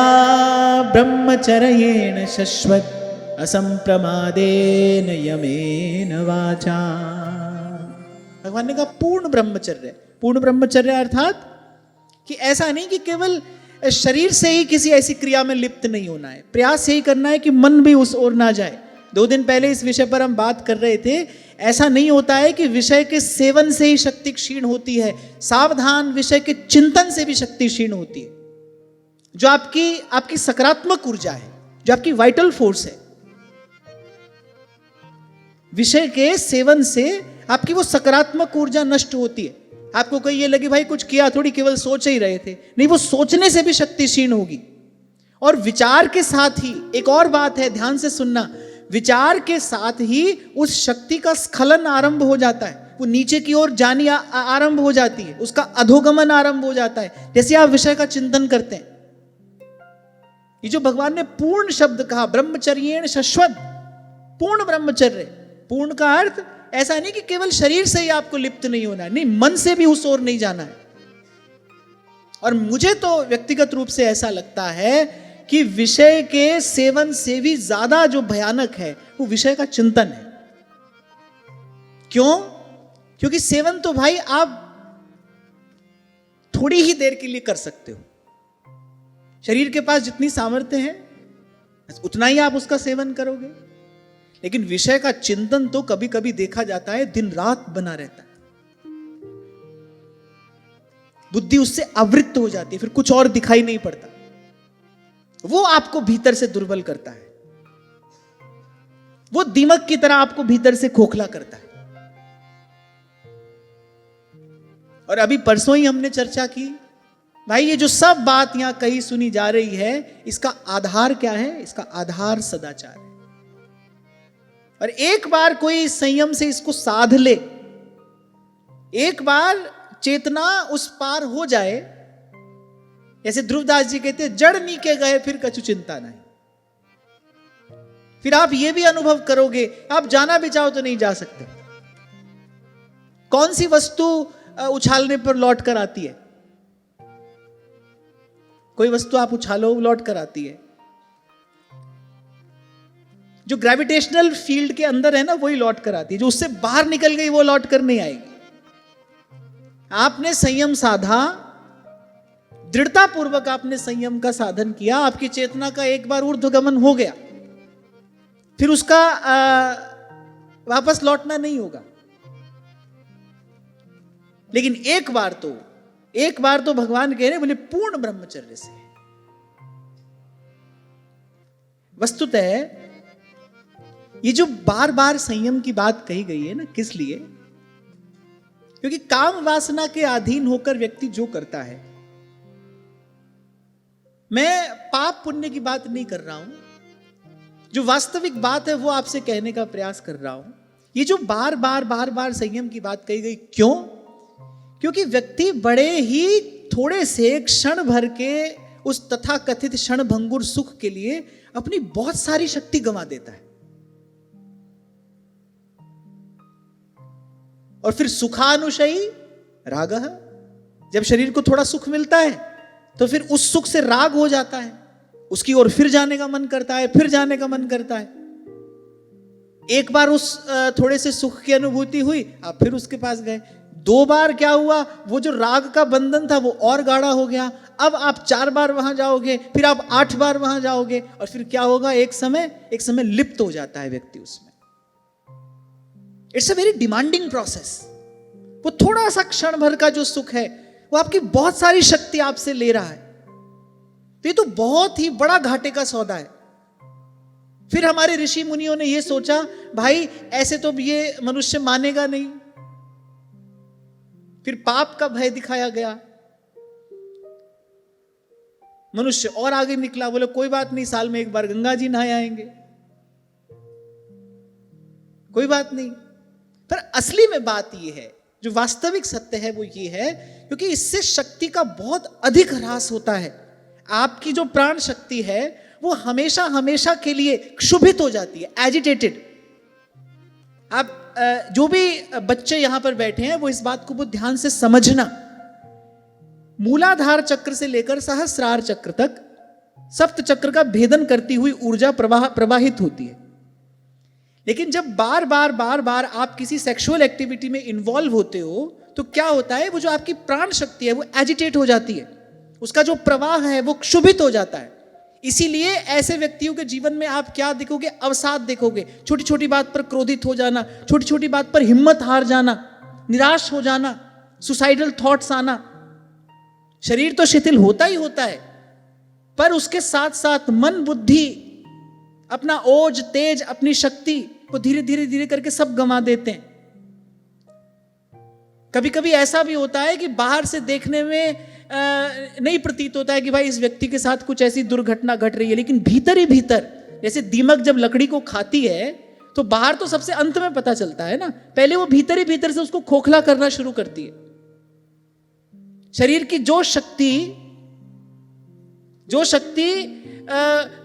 ब्रह्मचर्येण शश्वत असंप्रमादेन यमेन वाचा। भगवान ने कहा पूर्ण ब्रह्मचर्य। पूर्ण ब्रह्मचर्य अर्थात कि ऐसा नहीं कि केवल शरीर से ही किसी ऐसी क्रिया में लिप्त नहीं होना है, प्रयास यही करना है कि मन भी उस ओर ना जाए। 2 दिन पहले इस विषय पर हम बात कर रहे थे। ऐसा नहीं होता है कि विषय के सेवन से ही शक्ति क्षीण होती है, सावधान, विषय के चिंतन से भी शक्ति क्षीण होती है। जो आपकी सकारात्मक ऊर्जा है, जो आपकी वाइटल फोर्स है, विषय के सेवन से आपकी वो सकारात्मक ऊर्जा नष्ट होती है। आपको कहीं ये लगे भाई कुछ किया थोड़ी, केवल सोच ही रहे थे, नहीं, वो सोचने से भी शक्ति क्षीण होगी। और विचार के साथ ही एक और बात है, ध्यान से सुनना, विचार के साथ ही उस शक्ति का स्खलन आरंभ हो जाता है, वो नीचे की ओर जानी आरंभ हो जाती है, उसका अधोगमन आरंभ हो जाता है, जैसे आप विषय का चिंतन करते हैं। ये जो भगवान ने पूर्ण शब्द कहा, ब्रह्मचर्येण शश्वत, पूर्ण ब्रह्मचर्य। पूर्ण का अर्थ ऐसा नहीं कि केवल शरीर से ही आपको लिप्त नहीं होना है, नहीं, मन से भी उस ओर नहीं जाना है। और मुझे तो व्यक्तिगत रूप से ऐसा लगता है कि विषय के सेवन से भी ज्यादा जो भयानक है वो विषय का चिंतन है। क्यों? क्योंकि सेवन तो भाई आप थोड़ी ही देर के लिए कर सकते हो। शरीर के पास जितनी सामर्थ्य है उतना ही आप उसका सेवन करोगे, लेकिन विषय का चिंतन तो कभी कभी देखा जाता है दिन रात बना रहता है। बुद्धि उससे आवृत्त हो जाती है, फिर कुछ और दिखाई नहीं पड़ता। वो आपको भीतर से दुर्बल करता है, वो दीमक की तरह आपको भीतर से खोखला करता है। और अभी परसों ही हमने चर्चा की, भाई ये जो सब बात यहां कही सुनी जा रही है, इसका आधार क्या है? इसका आधार सदाचार है। और एक बार कोई संयम से इसको साध ले, एक बार चेतना उस पार हो जाए, जैसे ध्रुवदास जी कहते हैं, जड़ नीके गए फिर कछु चिंता नहीं। फिर आप ये भी अनुभव करोगे, आप जाना भी चाहो तो नहीं जा सकते। कौन सी वस्तु उछालने पर लौट कर आती है? कोई वस्तु आप उछालो लौट कर आती है। जो ग्रेविटेशनल फील्ड के अंदर है ना, वही लौट कर आती है। जो उससे बाहर निकल गई वो लौट कर नहीं आएगी। आपने संयम साधा, दृढ़ता पूर्वक आपने संयम का साधन किया, आपकी चेतना का एक बार ऊर्ध्वगमन हो गया, फिर उसका वापस लौटना नहीं होगा। लेकिन एक बार तो भगवान कह रहे, बोले पूर्ण ब्रह्मचर्य से। वस्तुतः ये जो बार बार संयम की बात कही गई है ना, किस लिए? क्योंकि काम वासना के अधीन होकर व्यक्ति जो करता है, मैं पाप पुण्य की बात नहीं कर रहा हूं, जो वास्तविक बात है वो आपसे कहने का प्रयास कर रहा हूं। ये जो बार बार संयम की बात कही गई, क्यों? क्योंकि व्यक्ति बड़े ही थोड़े से क्षण भर के उस तथाकथित क्षणभंगुर सुख के लिए अपनी बहुत सारी शक्ति गंवा देता है। और फिर सुखानुशयी रागः, जब शरीर को थोड़ा सुख मिलता है तो फिर उस सुख से राग हो जाता है, उसकी ओर फिर जाने का मन करता है, फिर जाने का मन करता है। एक बार उस थोड़े से सुख की अनुभूति हुई, आप फिर उसके पास गए, 2 बार क्या हुआ, वो जो राग का बंधन था वो और गाढ़ा हो गया। अब आप 4 बार वहां जाओगे, फिर आप 8 बार वहां जाओगे, और फिर क्या होगा, एक समय लिप्त हो जाता है व्यक्ति उसमें। It's a very demanding process. वो थोड़ा सा क्षण भर का जो सुख है वो आपकी बहुत सारी शक्ति आपसे ले रहा है। तो ये तो बहुत ही बड़ा घाटे का सौदा है। फिर हमारे ऋषि मुनियों ने ये सोचा, भाई ऐसे तो ये मनुष्य मानेगा नहीं। फिर पाप का भय दिखाया गया। मनुष्य और आगे निकला, बोले कोई बात नहीं, साल में एक बार गंगा जी नहाए आएंगे, कोई बात नहीं। पर असली में बात यह है, जो वास्तविक सत्य है वो ये है, क्योंकि इससे शक्ति का बहुत अधिक ह्रास होता है। आपकी जो प्राण शक्ति है वो हमेशा हमेशा के लिए क्षुभित हो जाती है, एजिटेटेड। आप जो भी बच्चे यहां पर बैठे हैं वो इस बात को बहुत ध्यान से समझना, मूलाधार चक्र से लेकर सहस्रार चक्र तक सप्त चक्र का भेदन करती हुई ऊर्जा प्रवाहित होती है। लेकिन जब बार बार आप किसी सेक्सुअल एक्टिविटी में इन्वॉल्व होते हो तो क्या होता है, वो जो आपकी प्राण शक्ति है वो एजिटेट हो जाती है, उसका जो प्रवाह है वो क्षुभित हो जाता है। इसीलिए ऐसे व्यक्तियों के जीवन में आप क्या देखोगे, अवसाद देखोगे। छोटी छोटी बात पर क्रोधित हो जाना, छोटी छोटी बात पर हिम्मत हार जाना, निराश हो जाना, सुसाइडल थॉट्स आना। शरीर तो शिथिल होता ही होता है, पर उसके साथ साथ मन, बुद्धि, अपना ओज, तेज, अपनी शक्ति को धीरे धीरे करके सब गंवा देते हैं। कभी कभी ऐसा भी होता है कि बाहर से देखने में नहीं प्रतीत होता है कि भाई इस व्यक्ति के साथ कुछ ऐसी दुर्घटना घट रही है, लेकिन भीतर ही भीतर, जैसे दीमक जब लकड़ी को खाती है तो बाहर तो सबसे अंत में पता चलता है ना, पहले वो भीतर ही भीतर से उसको खोखला करना शुरू करती है। शरीर की जो शक्ति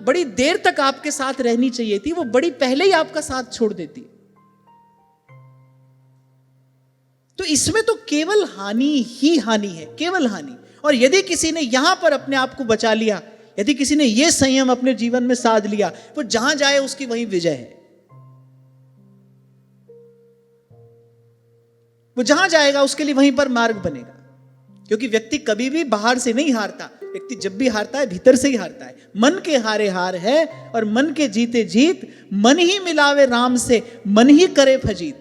बड़ी देर तक आपके साथ रहनी चाहिए थी, वो बड़ी पहले ही आपका साथ छोड़ देती है। तो इसमें तो केवल हानि ही हानि है, केवल हानि। और यदि किसी ने यहां पर अपने आप को बचा लिया, यदि किसी ने यह संयम अपने जीवन में साध लिया, वो जहां जाए उसकी वहीं विजय है। वो जहां जाएगा उसके लिए वहीं पर मार्ग बनेगा। क्योंकि व्यक्ति कभी भी बाहर से नहीं हारता, व्यक्ति जब भी हारता है भीतर से ही हारता है। मन के हारे हार है और मन के जीते जीत, मन ही मिलावे राम से, मन ही करे फजीत।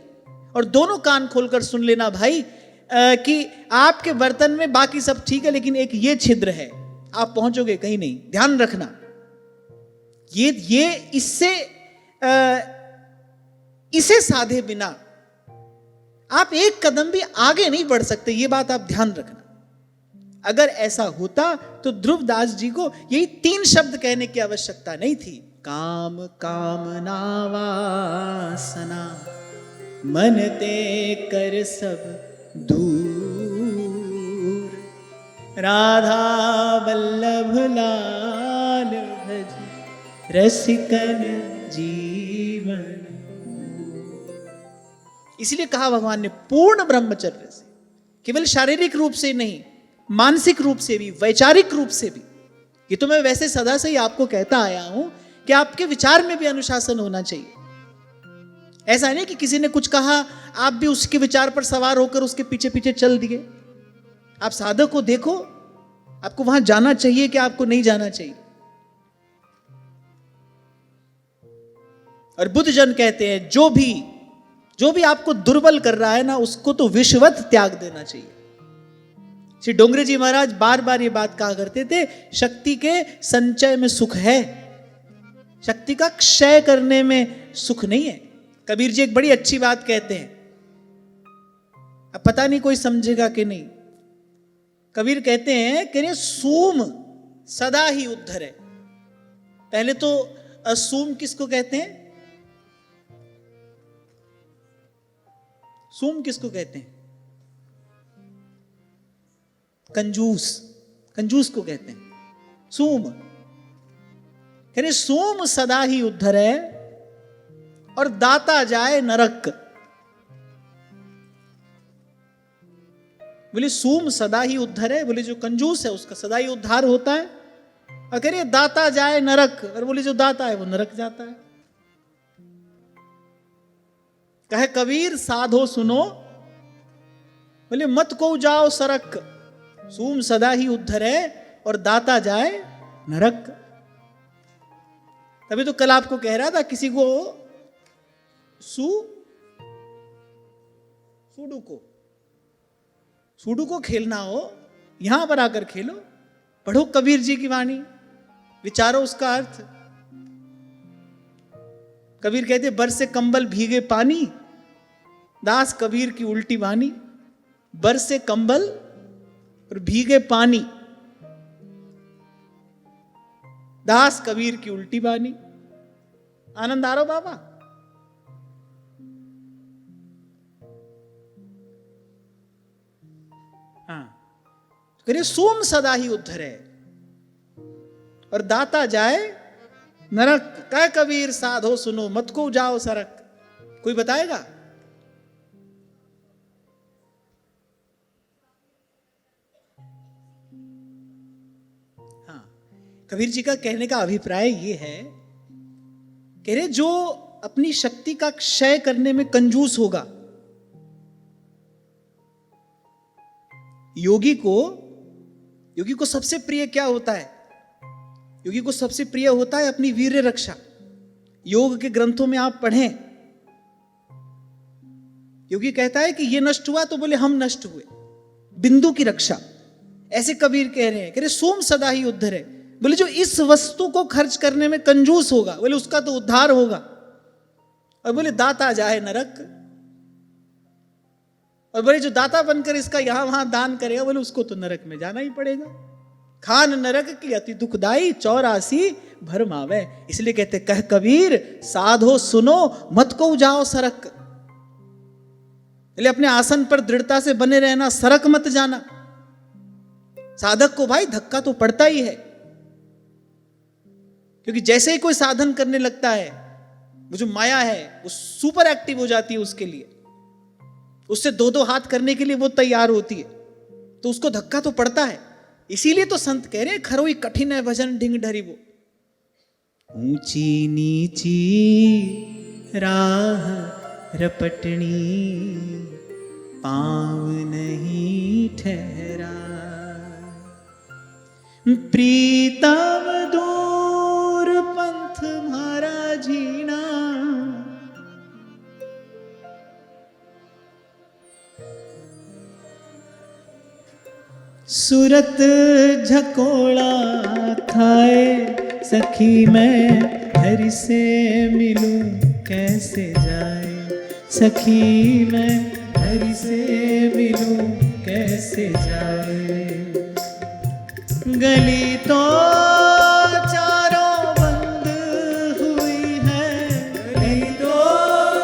और दोनों कान खोलकर सुन लेना भाई, कि आपके बर्तन में बाकी सब ठीक है, लेकिन एक ये छिद्र है, आप पहुंचोगे कहीं नहीं। ध्यान रखना, ये इसे साधे बिना आप एक कदम भी आगे नहीं बढ़ सकते, ये बात आप ध्यान रखना। अगर ऐसा होता तो ध्रुवदास जी को यही 3 शब्द कहने की आवश्यकता नहीं थी। काम कामना वासना मन ते कर सब दूर, राधा वल्लभ लाल भज रसिकन जीवन। इसलिए कहा भगवान ने पूर्ण ब्रह्मचर्य से, केवल शारीरिक रूप से नहीं, मानसिक रूप से भी, वैचारिक रूप से भी। ये तो मैं वैसे सदा से ही आपको कहता आया हूं कि आपके विचार में भी अनुशासन होना चाहिए। ऐसा नहीं कि किसी ने कुछ कहा आप भी उसके विचार पर सवार होकर उसके पीछे पीछे चल दिए। आप साधक को देखो, आपको वहां जाना चाहिए कि आपको नहीं जाना चाहिए। और बुद्ध जन कहते हैं जो भी आपको दुर्बल कर रहा है ना, उसको तो विषवत त्याग देना चाहिए। श्री डोंगरे जी महाराज बार बार ये बात कहा करते थे, शक्ति के संचय में सुख है, शक्ति का क्षय करने में सुख नहीं है। कबीर जी एक बड़ी अच्छी बात कहते हैं, अब पता नहीं कोई समझेगा कि नहीं। कबीर कहते हैं कि सूम सदा ही उद्धर है। पहले तो सूम किसको कहते हैं? सूम किसको कहते हैं? कंजूस, कंजूस को कहते हैं सूम। कहते सूम सदा ही उद्धर है और दाता जाए नरक। बोले सूम सदा ही उद्धर है, बोले जो कंजूस है उसका सदा ही उद्धार होता है। और कह रहे दाता जाए नरक, और बोले जो दाता है वो नरक जाता है। कहे कबीर साधो सुनो बोले मत को जाओ सरक, सूम सदा ही उद्धरे और दाता जाए नरक। तभी तो कल आपको कह रहा था, किसी को सुडुको खेलना हो, यहां पर आकर खेलो, पढ़ो कबीर जी की वाणी, विचारो उसका अर्थ। कबीर कहते बरसे कंबल भीगे पानी, दास कबीर की उल्टी वाणी। बरसे कंबल और भीगे पानी, दास कबीर की उल्टी वाणी। आनंद आ रहा हो बाबा? हाँ, करिए सोम सदा ही उद्धरे और दाता जाए नरक। कह कबीर साधो सुनो, मत को जाओ सरक। कोई बताएगा? हाँ, कबीर जी का कहने का अभिप्राय ये है, कह रहे जो अपनी शक्ति का क्षय करने में कंजूस होगा, योगी को सबसे प्रिय क्या होता है? योगी को सबसे प्रिय होता है अपनी वीर्य रक्षा। योग के ग्रंथों में आप पढ़ें, योगी कहता है कि ये नष्ट हुआ तो बोले हम नष्ट हुए, बिंदु की रक्षा। ऐसे कबीर कह रहे हैं, कह रहे सोम सदा ही उद्धर है। बोले जो इस वस्तु को खर्च करने में कंजूस होगा, बोले उसका तो उद्धार होगा। और बोले दाता जाए नरक, और बोले जो दाता बनकर इसका यहां वहां दान करेगा, बोले उसको तो नरक में जाना ही पड़ेगा। खान नरक की अति दुखदाई, 84 भरम आवे। इसलिए कहते कह कबीर साधो सुनो, मत को जाओ सरक। अपने आसन पर दृढ़ता से बने रहना, सरक मत जाना। साधक को भाई धक्का तो पड़ता ही है, क्योंकि जैसे ही कोई साधन करने लगता है, वो जो माया है वो सुपर एक्टिव हो जाती है उसके लिए, उससे दो हाथ करने के लिए वो तैयार होती है, तो उसको धक्का तो पड़ता है। इसीलिए तो संत कह रहे हैं खरोई कठिन है भजन ढिंग ढरी वो। ऊंची नीची राह रपटनी, पांव नहीं ठहरा। प्रीतम दूर पंथ मारा जीना, सूरत झकोड़ा खाए। सखी मैं हरि से मिलूं कैसे जाए, सखी मैं हरि से मिलूं कैसे जाए। गली तो चारों बंद हुई है, गली तो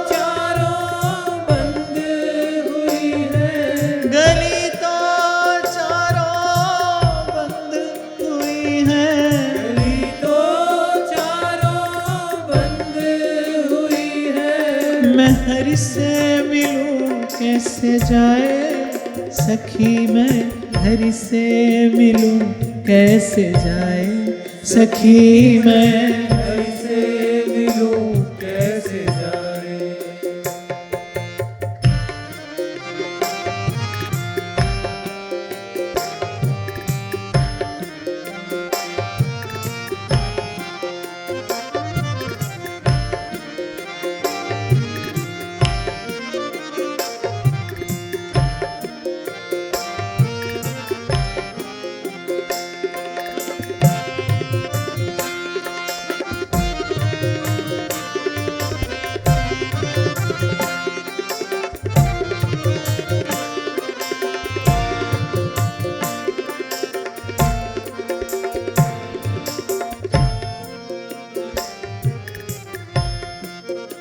चारों बंद हुई है, गली तो चारों बंद हुई है, गली तो चारों बंद हुई है। मैं हरि से मिलूं कैसे जाए, सखी मैं हरि से मिलूं कैसे जाए, सखी मैं हरि से मिलूं कैसे जाए।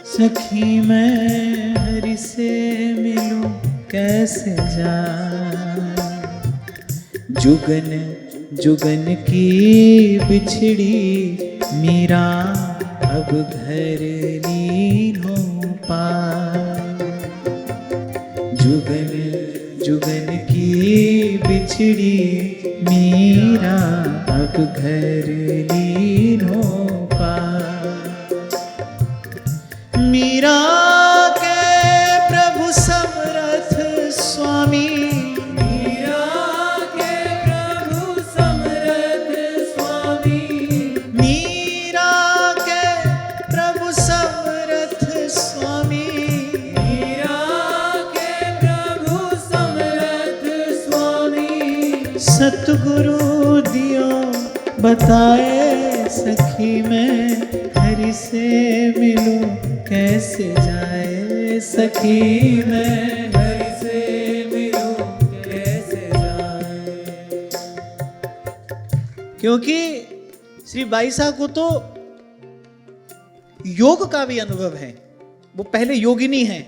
सखी मैं हरि से मिलूं कैसे जाए। जुगन जुगन की बिछड़ी मीरा अब घर लीन हो पाए। जुगन जुगन की बिछड़ी मीरा अब घर लीन हो पाए। मीरा के प्रभु समरथ स्वामी सतगुरु दियो बताए सखी मैं हरि से मिलूं कैसे जाए सखी मैं हरि से मिलूं कैसे जाए। क्योंकि श्री बाईसा को तो योग का भी अनुभव है, वो पहले योगिनी है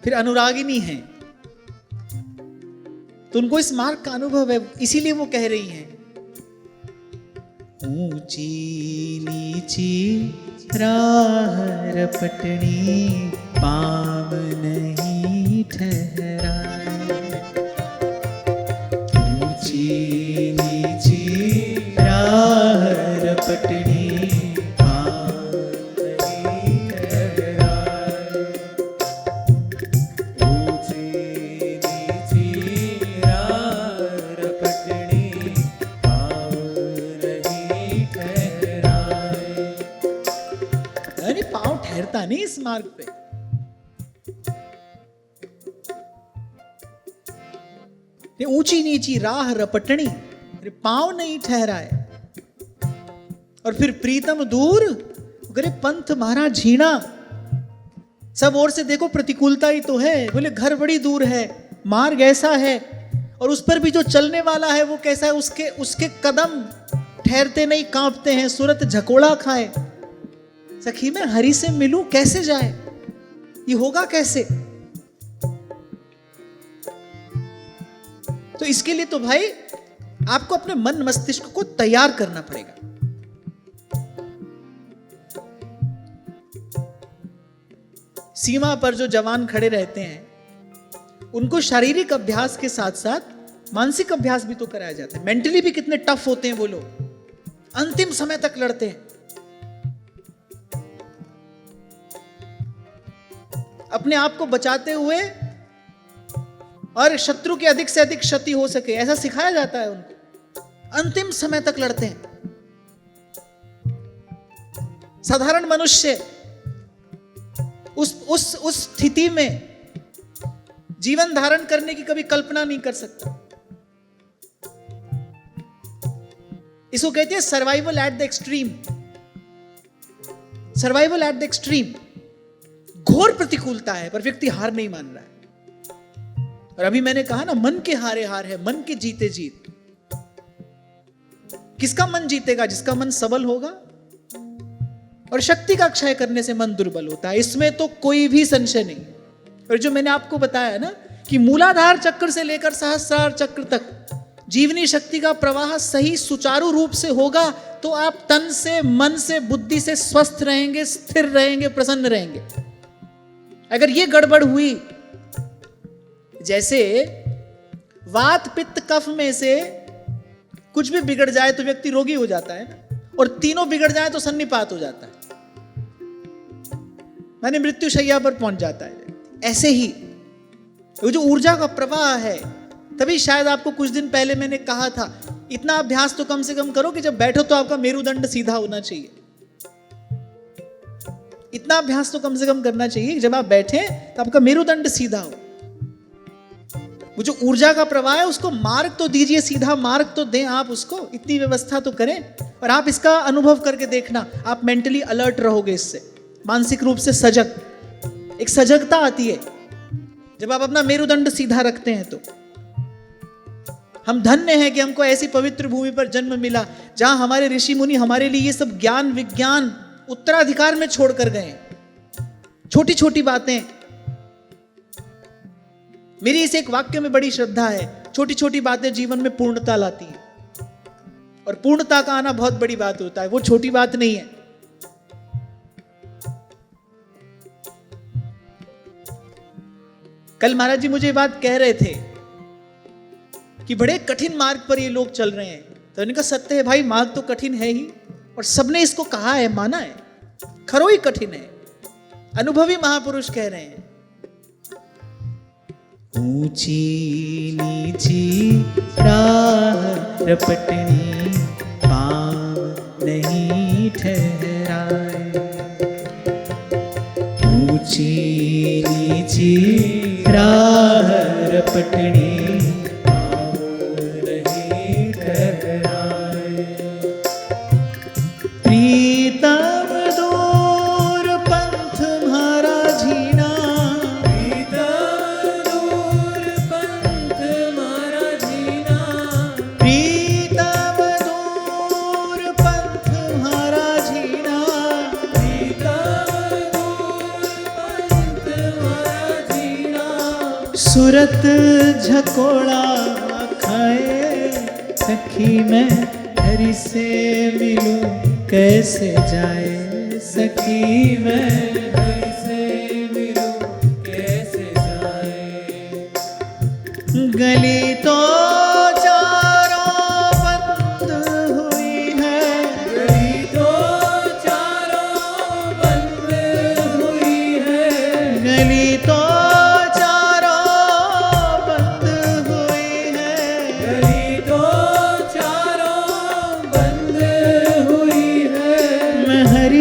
फिर अनुरागिनी है, तो उनको इस मार्ग का अनुभव है, इसीलिए वो कह रही हैं ऊंची नीची राह रपटनी पाव नहीं ठहराए। ऊंची नीची राह रपटनी पाव नहीं ठहराए। ऊंची नीची राह रपटनी पाव नहीं ठहराए। अरे पांव ठहरता नहीं इस मार्ग पे। ये ऊंची नीची राह रपटनी, अरे पांव नहीं ठहराए। और फिर प्रीतम दूर करे पंथ मारा झीणा। सब ओर से देखो प्रतिकूलता ही तो है, बोले घर बड़ी दूर है, मार्ग ऐसा है, और उस पर भी जो चलने वाला है वो कैसा है, उसके कदम ठहरते नहीं, कांपते हैं, सूरत झकोड़ा खाए। सखी मैं हरि से मिलूं कैसे जाए, ये होगा कैसे? तो इसके लिए तो भाई आपको अपने मन मस्तिष्क को तैयार करना पड़ेगा। सीमा पर जो जवान खड़े रहते हैं उनको शारीरिक अभ्यास के साथ साथ मानसिक अभ्यास भी तो कराया जाता है। मेंटली भी कितने टफ होते हैं वो लोग, अंतिम समय तक लड़ते हैं। अपने आप को बचाते हुए और शत्रु की अधिक से अधिक क्षति हो सके, ऐसा सिखाया जाता है उनको। अंतिम समय तक लड़ते हैं। साधारण मनुष्य उस स्थिति में जीवन धारण करने की कभी कल्पना नहीं कर सकता। इसको कहते हैं survival at the extreme. Survival at the extreme, घोर प्रतिकूलता है पर व्यक्ति हार नहीं मान रहा है। और अभी मैंने कहा ना, मन के हारे हार है, मन के जीते जीत। किसका मन जीतेगा? जिसका मन सबल होगा। और शक्ति का क्षय करने से मन दुर्बल होता है, इसमें तो कोई भी संशय नहीं। और जो मैंने आपको बताया ना कि मूलाधार चक्र से लेकर सहस्रार चक्र तक जीवनी शक्ति का प्रवाह सही सुचारू रूप से होगा तो आप तन से, मन से, बुद्धि से स्वस्थ रहेंगे, स्थिर रहेंगे, प्रसन्न रहेंगे। अगर ये गड़बड़ हुई, जैसे वात पित्त कफ में से कुछ भी बिगड़ जाए तो व्यक्ति रोगी हो जाता है ना, और तीनों बिगड़ जाए तो सन्निपात हो जाता है, माने मृत्यु शैया पर पहुंच जाता है। ऐसे ही वो जो ऊर्जा का प्रवाह है, तभी शायद आपको कुछ दिन पहले मैंने कहा था, इतना अभ्यास तो कम से कम करो कि जब बैठो तो आपका मेरुदंड सीधा होना चाहिए। इतना अभ्यास तो कम से कम करना चाहिए कि जब आप बैठे तो आपका मेरुदंड सीधा हो। वो जो ऊर्जा का प्रवाह है उसको मार्ग तो दीजिए, सीधा मार्ग तो दें आप उसको, इतनी व्यवस्था तो करें। और आप इसका अनुभव करके देखना, आप मेंटली अलर्ट रहोगे, इससे मानसिक रूप से सजग, एक सजगता आती है जब आप अपना मेरुदंड सीधा रखते हैं। तो हम धन्य हैं कि हमको ऐसी पवित्र भूमि पर जन्म मिला जहां हमारे ऋषि मुनि हमारे लिए ये सब ज्ञान विज्ञान उत्तराधिकार में छोड़कर गए। छोटी छोटी बातें, मेरी इस एक वाक्य में बड़ी श्रद्धा है, छोटी छोटी बातें जीवन में पूर्णता लाती हैं। और पूर्णता का आना बहुत बड़ी बात होता है, वो छोटी बात नहीं है। कल महाराज जी मुझे ये बात कह रहे थे कि बड़े कठिन मार्ग पर ये लोग चल रहे हैं। तो उन्होंने कहा सत्य है भाई, मार्ग तो कठिन है ही, और सबने इसको कहा है, माना है, खरो ही कठिन है। अनुभवी महापुरुष कह रहे हैं, ऊंची नीची राह रपटनी पांव नहीं ठहराए। ऊंची नीची राह रपटनी पांव नहीं सूरत झकोड़ा खाए सखी मैं हरि से मिलूं कैसे जाए सखी मैं हरि से मिलूं कैसे जाए। गली तो चारों बंद हुई है, गली तो चारों बंद हुई है, गली तो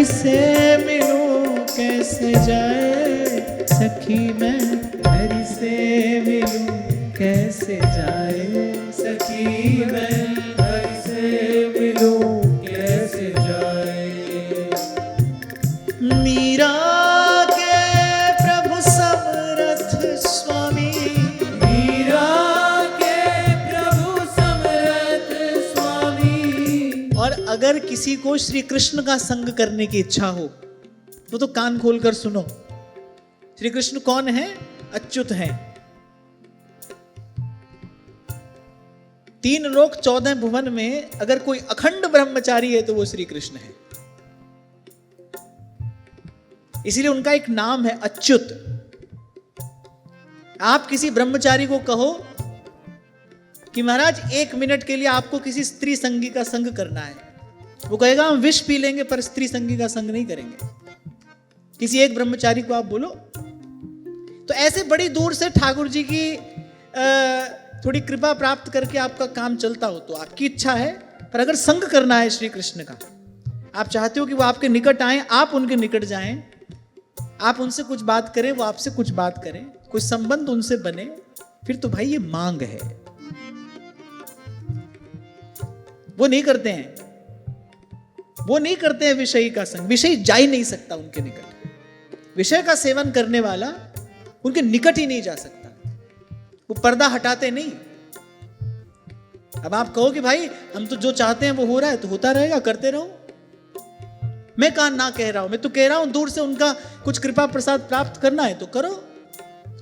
से मिलूं कैसे जाए सखी मैं हरि से मिलूं कैसे जाए सखी मैं हरि से मिलूं कैसे जाए। मीरा के प्रभु समरथ स्वामी, मीरा के प्रभु समरथ स्वामी। और अगर किसी को श्री कृष्ण का संग करने की इच्छा हो तो कान खोलकर सुनो। श्री कृष्ण कौन है? अच्युत हैं। 3 लोक 14 भुवन में अगर कोई अखंड ब्रह्मचारी है तो वो श्री कृष्ण है। इसीलिए उनका एक नाम है अच्युत। आप किसी ब्रह्मचारी को कहो कि महाराज 1 मिनट के लिए आपको किसी स्त्री संगी का संग करना है, वो कहेगा हम विष पी लेंगे पर स्त्री संगी का संग नहीं करेंगे। किसी एक ब्रह्मचारी को आप बोलो तो ऐसे बड़ी दूर से ठाकुर जी की थोड़ी कृपा प्राप्त करके आपका काम चलता हो तो आपकी इच्छा है, पर अगर संग करना है श्री कृष्ण का, आप चाहते हो कि वो आपके निकट आए, आप उनके निकट जाएं, आप उनसे कुछ बात करें, वो आपसे कुछ बात करें, कुछ संबंध उनसे बने, फिर तो भाई ये मांग है। वो नहीं करते हैं, वो नहीं करते हैं विषयी का संग। विषयी जा ही नहीं सकता उनके निकट। विषय का सेवन करने वाला उनके निकट ही नहीं जा सकता। वो पर्दा हटाते नहीं। अब आप कहो कि भाई हम तो जो चाहते हैं वो हो रहा है तो होता रहेगा, करते रहो। मैं कहा ना कह रहा हूं, मैं तो कह रहा हूं दूर से उनका कुछ कृपा प्रसाद प्राप्त करना है तो करो।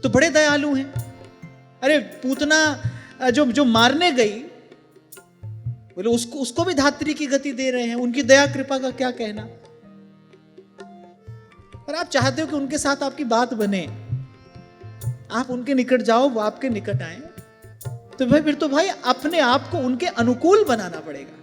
तो बड़े दयालु हैं। अरे पूतना जो मारने गई, बोले उसको भी धात्री की गति दे रहे हैं। उनकी दया कृपा का क्या कहना। पर आप चाहते हो कि उनके साथ आपकी बात बने, आप उनके निकट जाओ, वो आपके निकट आए, तो भाई फिर तो भाई अपने आप को उनके अनुकूल बनाना पड़ेगा।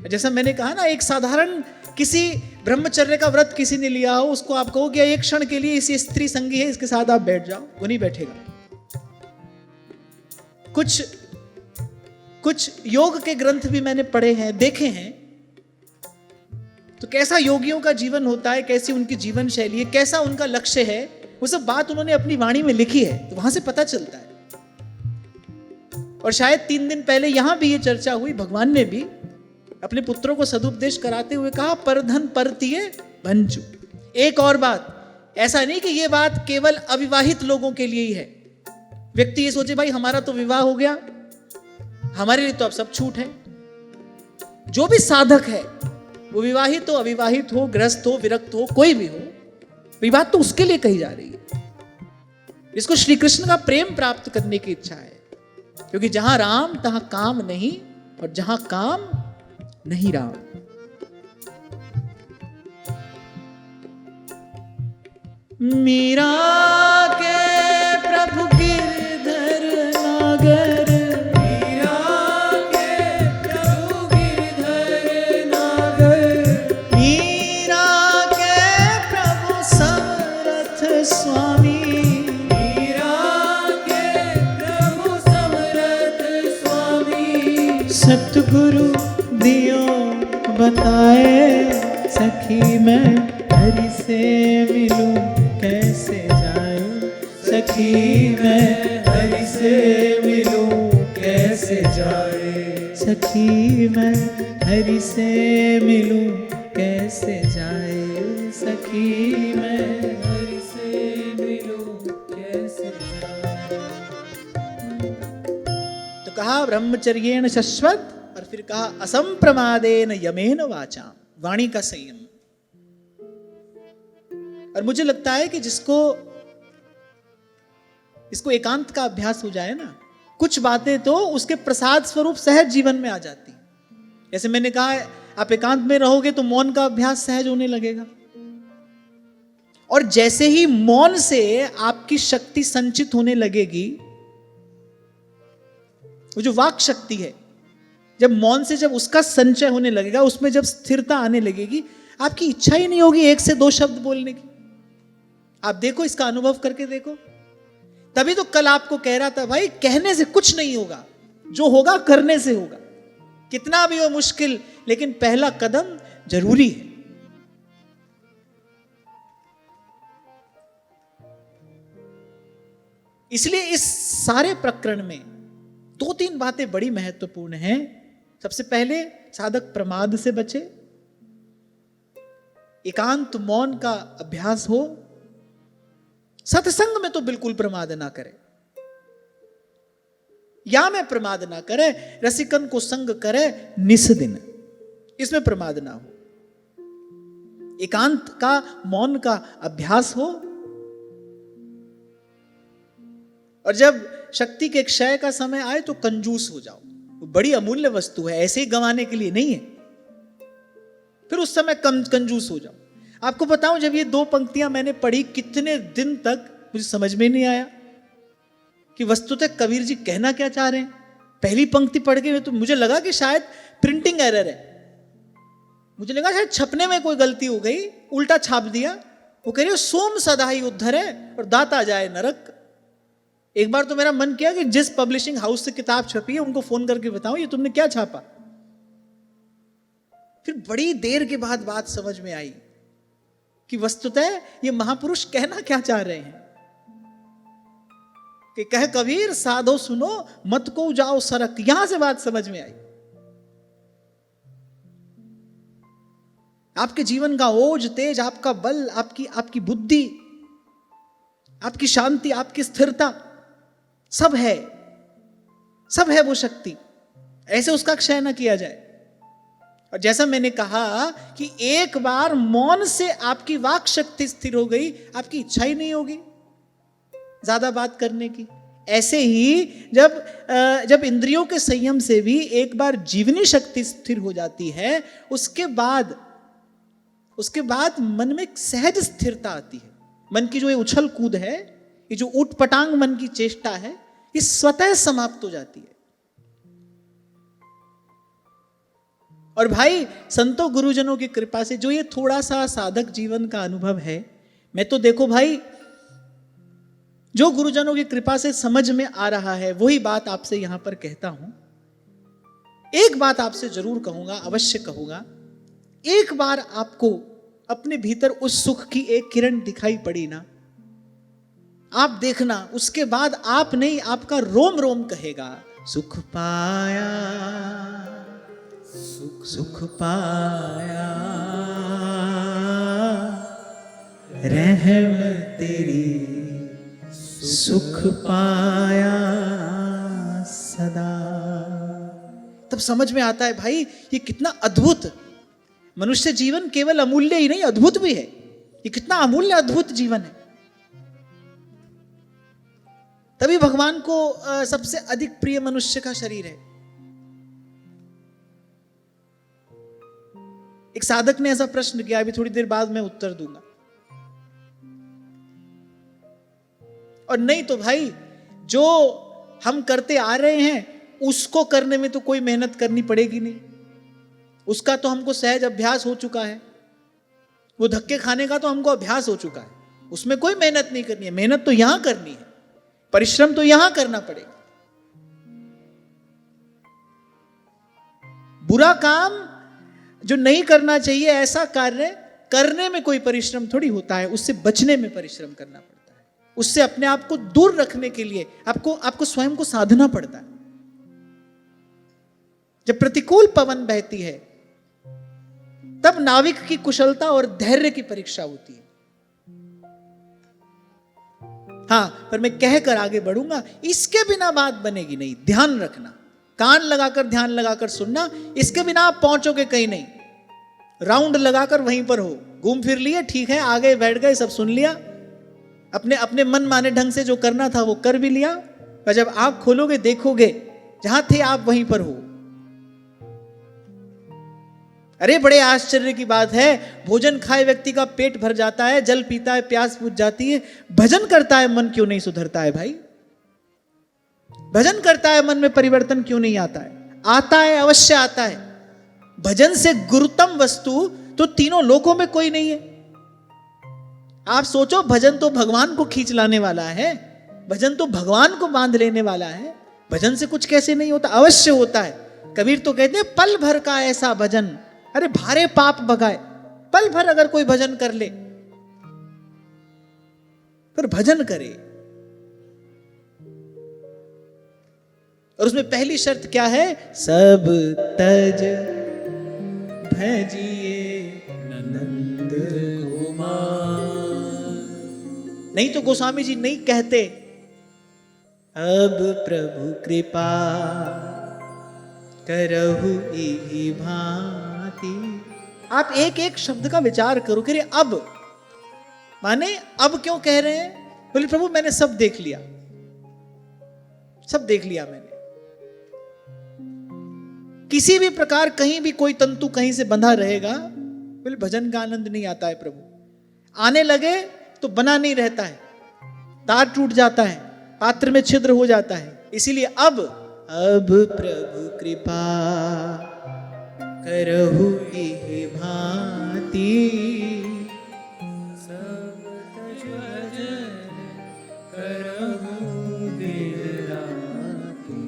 जैसा मैंने कहा ना, एक साधारण किसी ब्रह्मचर्य का व्रत किसी ने लिया हो, उसको आप कहो कि एक क्षण के लिए इसी स्त्री संगी है, इसके साथ आप बैठ जाओ, वो नहीं बैठेगा। कुछ योग के ग्रंथ भी मैंने पढ़े हैं, देखे हैं, तो कैसा योगियों का जीवन होता है, कैसी उनकी जीवन शैली है, कैसा उनका लक्ष्य है, वो सब बात उन्होंने अपनी वाणी में लिखी है, तो वहां से पता चलता है। और शायद 3 दिन पहले यहां भी ये चर्चा हुई, भगवान ने भी अपने पुत्रों को सदुपदेश कराते हुए कहा, परधन परतिये भंजु। एक और बात, ऐसा नहीं कि ये बात केवल अविवाहित लोगों के लिए ही है। व्यक्ति ये सोचे भाई हमारा तो विवाह हो गया, हमारे लिए तो अब सब छूट है। जो भी साधक है, वो विवाहित हो, अविवाहित हो, गृहस्थ हो, विरक्त हो, कोई भी हो, ये बात तो उसके लिए कही जा रही है, इसको श्री कृष्ण का प्रेम प्राप्त करने की इच्छा है। क्योंकि जहां राम तहां काम नहीं, और जहां काम नहीं राम। मीरा के प्रभु गिरधर नागर, स्वामी मीरा के प्रभु समरथ स्वामी। सतगुरु दियो बताए, सखी मैं हरि से मिलूं कैसे जाए, सखी मैं हरि से मिलूं कैसे जाए, सखी मैं हरि से मिलूं कैसे जाए, सखी मैं कहा ब्रह्मचर्येण शश्वत, और फिर कहा असंप्रमादेन यमेन वाचाम, वाणी का संयम। और मुझे लगता है कि जिसको इसको एकांत का अभ्यास हो जाए ना, कुछ बातें तो उसके प्रसाद स्वरूप सहज जीवन में आ जाती। जैसे मैंने कहा, आप एकांत में रहोगे तो मौन का अभ्यास सहज होने लगेगा, और जैसे ही मौन से आपकी शक्ति संचित होने लगेगी, वो जो वाक शक्ति है, जब मौन से जब उसका संचय होने लगेगा, उसमें जब स्थिरता आने लगेगी, आपकी इच्छा ही नहीं होगी 1 से 2 शब्द बोलने की। आप देखो, इसका अनुभव करके देखो। तभी तो कल आपको कह रहा था, भाई कहने से कुछ नहीं होगा, जो होगा करने से होगा, कितना भी हो मुश्किल, लेकिन पहला कदम जरूरी है। इसलिए इस सारे प्रकरण में 2-3 बातें बड़ी महत्वपूर्ण हैं। सबसे पहले, साधक प्रमाद से बचे, एकांत मौन का अभ्यास हो, सत्संग में तो बिल्कुल प्रमाद ना करे, या में प्रमाद ना करे, रसिकन को संग करे निस दिन, इसमें प्रमाद ना हो। एकांत का मौन का अभ्यास हो, और जब शक्ति के क्षय का समय आए तो कंजूस हो जाओ। वो बड़ी अमूल्य वस्तु है, ऐसे ही गंवाने के लिए नहीं है। फिर उस समय कंजूस हो जाओ। आपको बताऊं, जब ये 2 पंक्तियां मैंने पढ़ी, कितने दिन तक मुझे समझ में नहीं आया कि वस्तुतः कबीर जी कहना क्या चाह रहे हैं। पहली पंक्ति पढ़ के तो मुझे लगा कि शायद प्रिंटिंग एरर है, मुझे लगा शायद छपने में कोई गलती हो गई, उल्टा छाप दिया। वो कह रही हो सोम सदा ही उद्धरे और दाता जाए नरक। एक बार तो मेरा मन किया कि जिस पब्लिशिंग हाउस से किताब छपी है उनको फोन करके बताओ ये तुमने क्या छापा। फिर बड़ी देर के बाद बात समझ में आई कि वस्तुतः ये महापुरुष कहना क्या चाह रहे हैं कि कह कबीर साधो सुनो मत को जाओ सरक। यहां से बात समझ में आई। आपके जीवन का ओज तेज, आपका बल, आपकी बुद्धि, आपकी शांति, आपकी स्थिरता, सब है वो शक्ति। ऐसे उसका क्षय न किया जाए। और जैसा मैंने कहा कि एक बार मौन से आपकी वाक शक्ति स्थिर हो गई, आपकी इच्छा ही नहीं होगी ज्यादा बात करने की। ऐसे ही जब इंद्रियों के संयम से भी एक बार जीवनी शक्ति स्थिर हो जाती है, उसके बाद मन में एक सहज स्थिरता आती है। मन की जो ये उछल कूद है, ये जो उठपटांग मन की चेष्टा है, ये स्वतः समाप्त हो जाती है। और भाई संतों गुरुजनों की कृपा से जो ये थोड़ा सा साधक जीवन का अनुभव है, मैं तो देखो भाई जो गुरुजनों की कृपा से समझ में आ रहा है वही बात आपसे यहां पर कहता हूं। एक बात आपसे जरूर कहूंगा, अवश्य कहूंगा, एक बार आपको अपने भीतर उस सुख की एक किरण दिखाई पड़ी ना, आप देखना उसके बाद आप नहीं, आपका रोम रोम कहेगा सुख पाया, सुख पाया, रहम तेरी सुख पाया सदा। तब समझ में आता है भाई ये कितना अद्भुत मनुष्य जीवन, केवल अमूल्य ही नहीं अद्भुत भी है। ये कितना अमूल्य अद्भुत जीवन है। तभी भगवान को सबसे अधिक प्रिय मनुष्य का शरीर है। एक साधक ने ऐसा प्रश्न किया, अभी थोड़ी देर बाद मैं उत्तर दूंगा। और नहीं तो भाई जो हम करते आ रहे हैं उसको करने में तो कोई मेहनत करनी पड़ेगी नहीं, उसका तो हमको सहज अभ्यास हो चुका है। वो धक्के खाने का तो हमको अभ्यास हो चुका है, उसमें कोई मेहनत नहीं करनी है। मेहनत तो यहां करनी है, परिश्रम तो यहां करना पड़ेगा। बुरा काम जो नहीं करना चाहिए, ऐसा कार्य करने में कोई परिश्रम थोड़ी होता है, उससे बचने में परिश्रम करना पड़ता है। उससे अपने आप को दूर रखने के लिए आपको स्वयं को साधना पड़ता है। जब प्रतिकूल पवन बहती है तब नाविक की कुशलता और धैर्य की परीक्षा होती है। हां, पर मैं कहकर आगे बढ़ूंगा, इसके बिना बात बनेगी नहीं। ध्यान रखना, कान लगाकर ध्यान लगाकर सुनना, इसके बिना आप पहुंचोगे कहीं नहीं। राउंड लगाकर वहीं पर हो, घूम फिर लिए, ठीक है, आगे बैठ गए, सब सुन लिया, अपने अपने मन माने ढंग से जो करना था वो कर भी लिया, पर जब आंख खोलोगे देखोगे जहां थे आप वहीं पर हो। अरे बड़े आश्चर्य की बात है, भोजन खाए व्यक्ति का पेट भर जाता है, जल पीता है प्यास बुझ जाती है, भजन करता है मन क्यों नहीं सुधरता है भाई? भजन करता है मन में परिवर्तन क्यों नहीं आता है? आता है, अवश्य आता है। भजन से गुरुतम वस्तु तो तीनों लोकों में कोई नहीं है। आप सोचो, भजन तो भगवान को खींच लाने वाला है, भजन तो भगवान को बांध लेने वाला है। भजन से कुछ कैसे नहीं होता? अवश्य होता है। कबीर तो कहते हैं पल भर का ऐसा भजन, अरे भारे पाप भगाए। पल भर अगर कोई भजन कर ले, पर भजन करे। और उसमें पहली शर्त क्या है? सब तज भजिए नंद कुमार। नहीं तो गोस्वामी जी नहीं कहते अब प्रभु कृपा करहु इहि भांति। आप एक एक शब्द का विचार करो कि अब माने अब क्यों कह रहे हैं? बोले प्रभु मैंने सब देख लिया, सब देख लिया मैंने। किसी भी प्रकार कहीं भी कोई तंतु कहीं से बंधा रहेगा, बोले भजन का आनंद नहीं आता है प्रभु। आने लगे तो बना नहीं रहता है, तार टूट जाता है, पात्र में छिद्र हो जाता है। इसीलिए अब प्रभु कृपा करहु इहि भांति। सब तज भजन करहु दिन राति।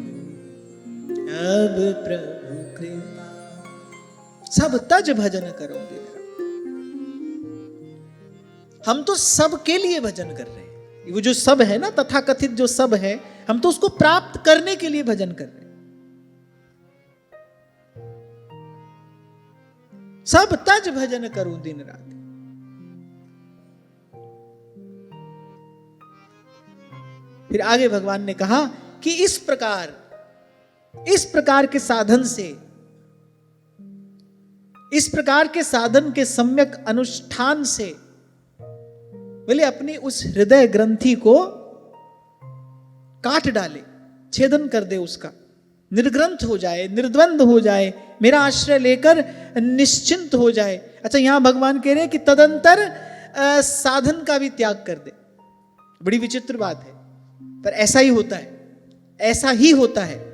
अब प्रभु कृपा, सब तज भजन करो दिन राति। हम तो सब के लिए भजन कर रहे हैं। वो जो सब है ना, तथाकथित जो सब है, हम तो उसको प्राप्त करने के लिए भजन कर रहे हैं। सब तज भजन करूं दिन रात। फिर आगे भगवान ने कहा कि इस प्रकार के साधन से, इस प्रकार के साधन के सम्यक अनुष्ठान से, बोले अपनी उस हृदय ग्रंथि को काट डाले, छेदन कर दे, उसका निर्ग्रंथ हो जाए, निर्द्वंद हो जाए, मेरा आश्रय लेकर निश्चिंत हो जाए। अच्छा, यहां भगवान कह रहे हैं कि तदंतर साधन का भी त्याग कर दे। बड़ी विचित्र बात है, पर ऐसा ही होता है, ऐसा ही होता है।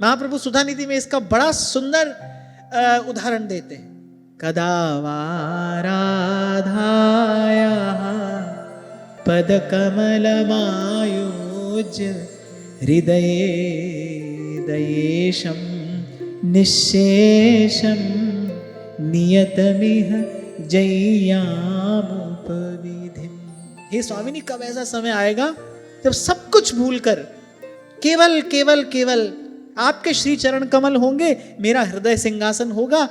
महाप्रभु सुधा निधि में इसका बड़ा सुंदर उदाहरण देते हैं। कदा वाराधाया पद कमलमायोज हृदये दयेशं निःशेषं नियतमिह जय्यामुपविधिं। हे स्वामिनी, कब ऐसा समय आएगा जब सब कुछ भूलकर केवल केवल केवल आपके श्री चरण कमल होंगे, मेरा हृदय सिंहासन होगा,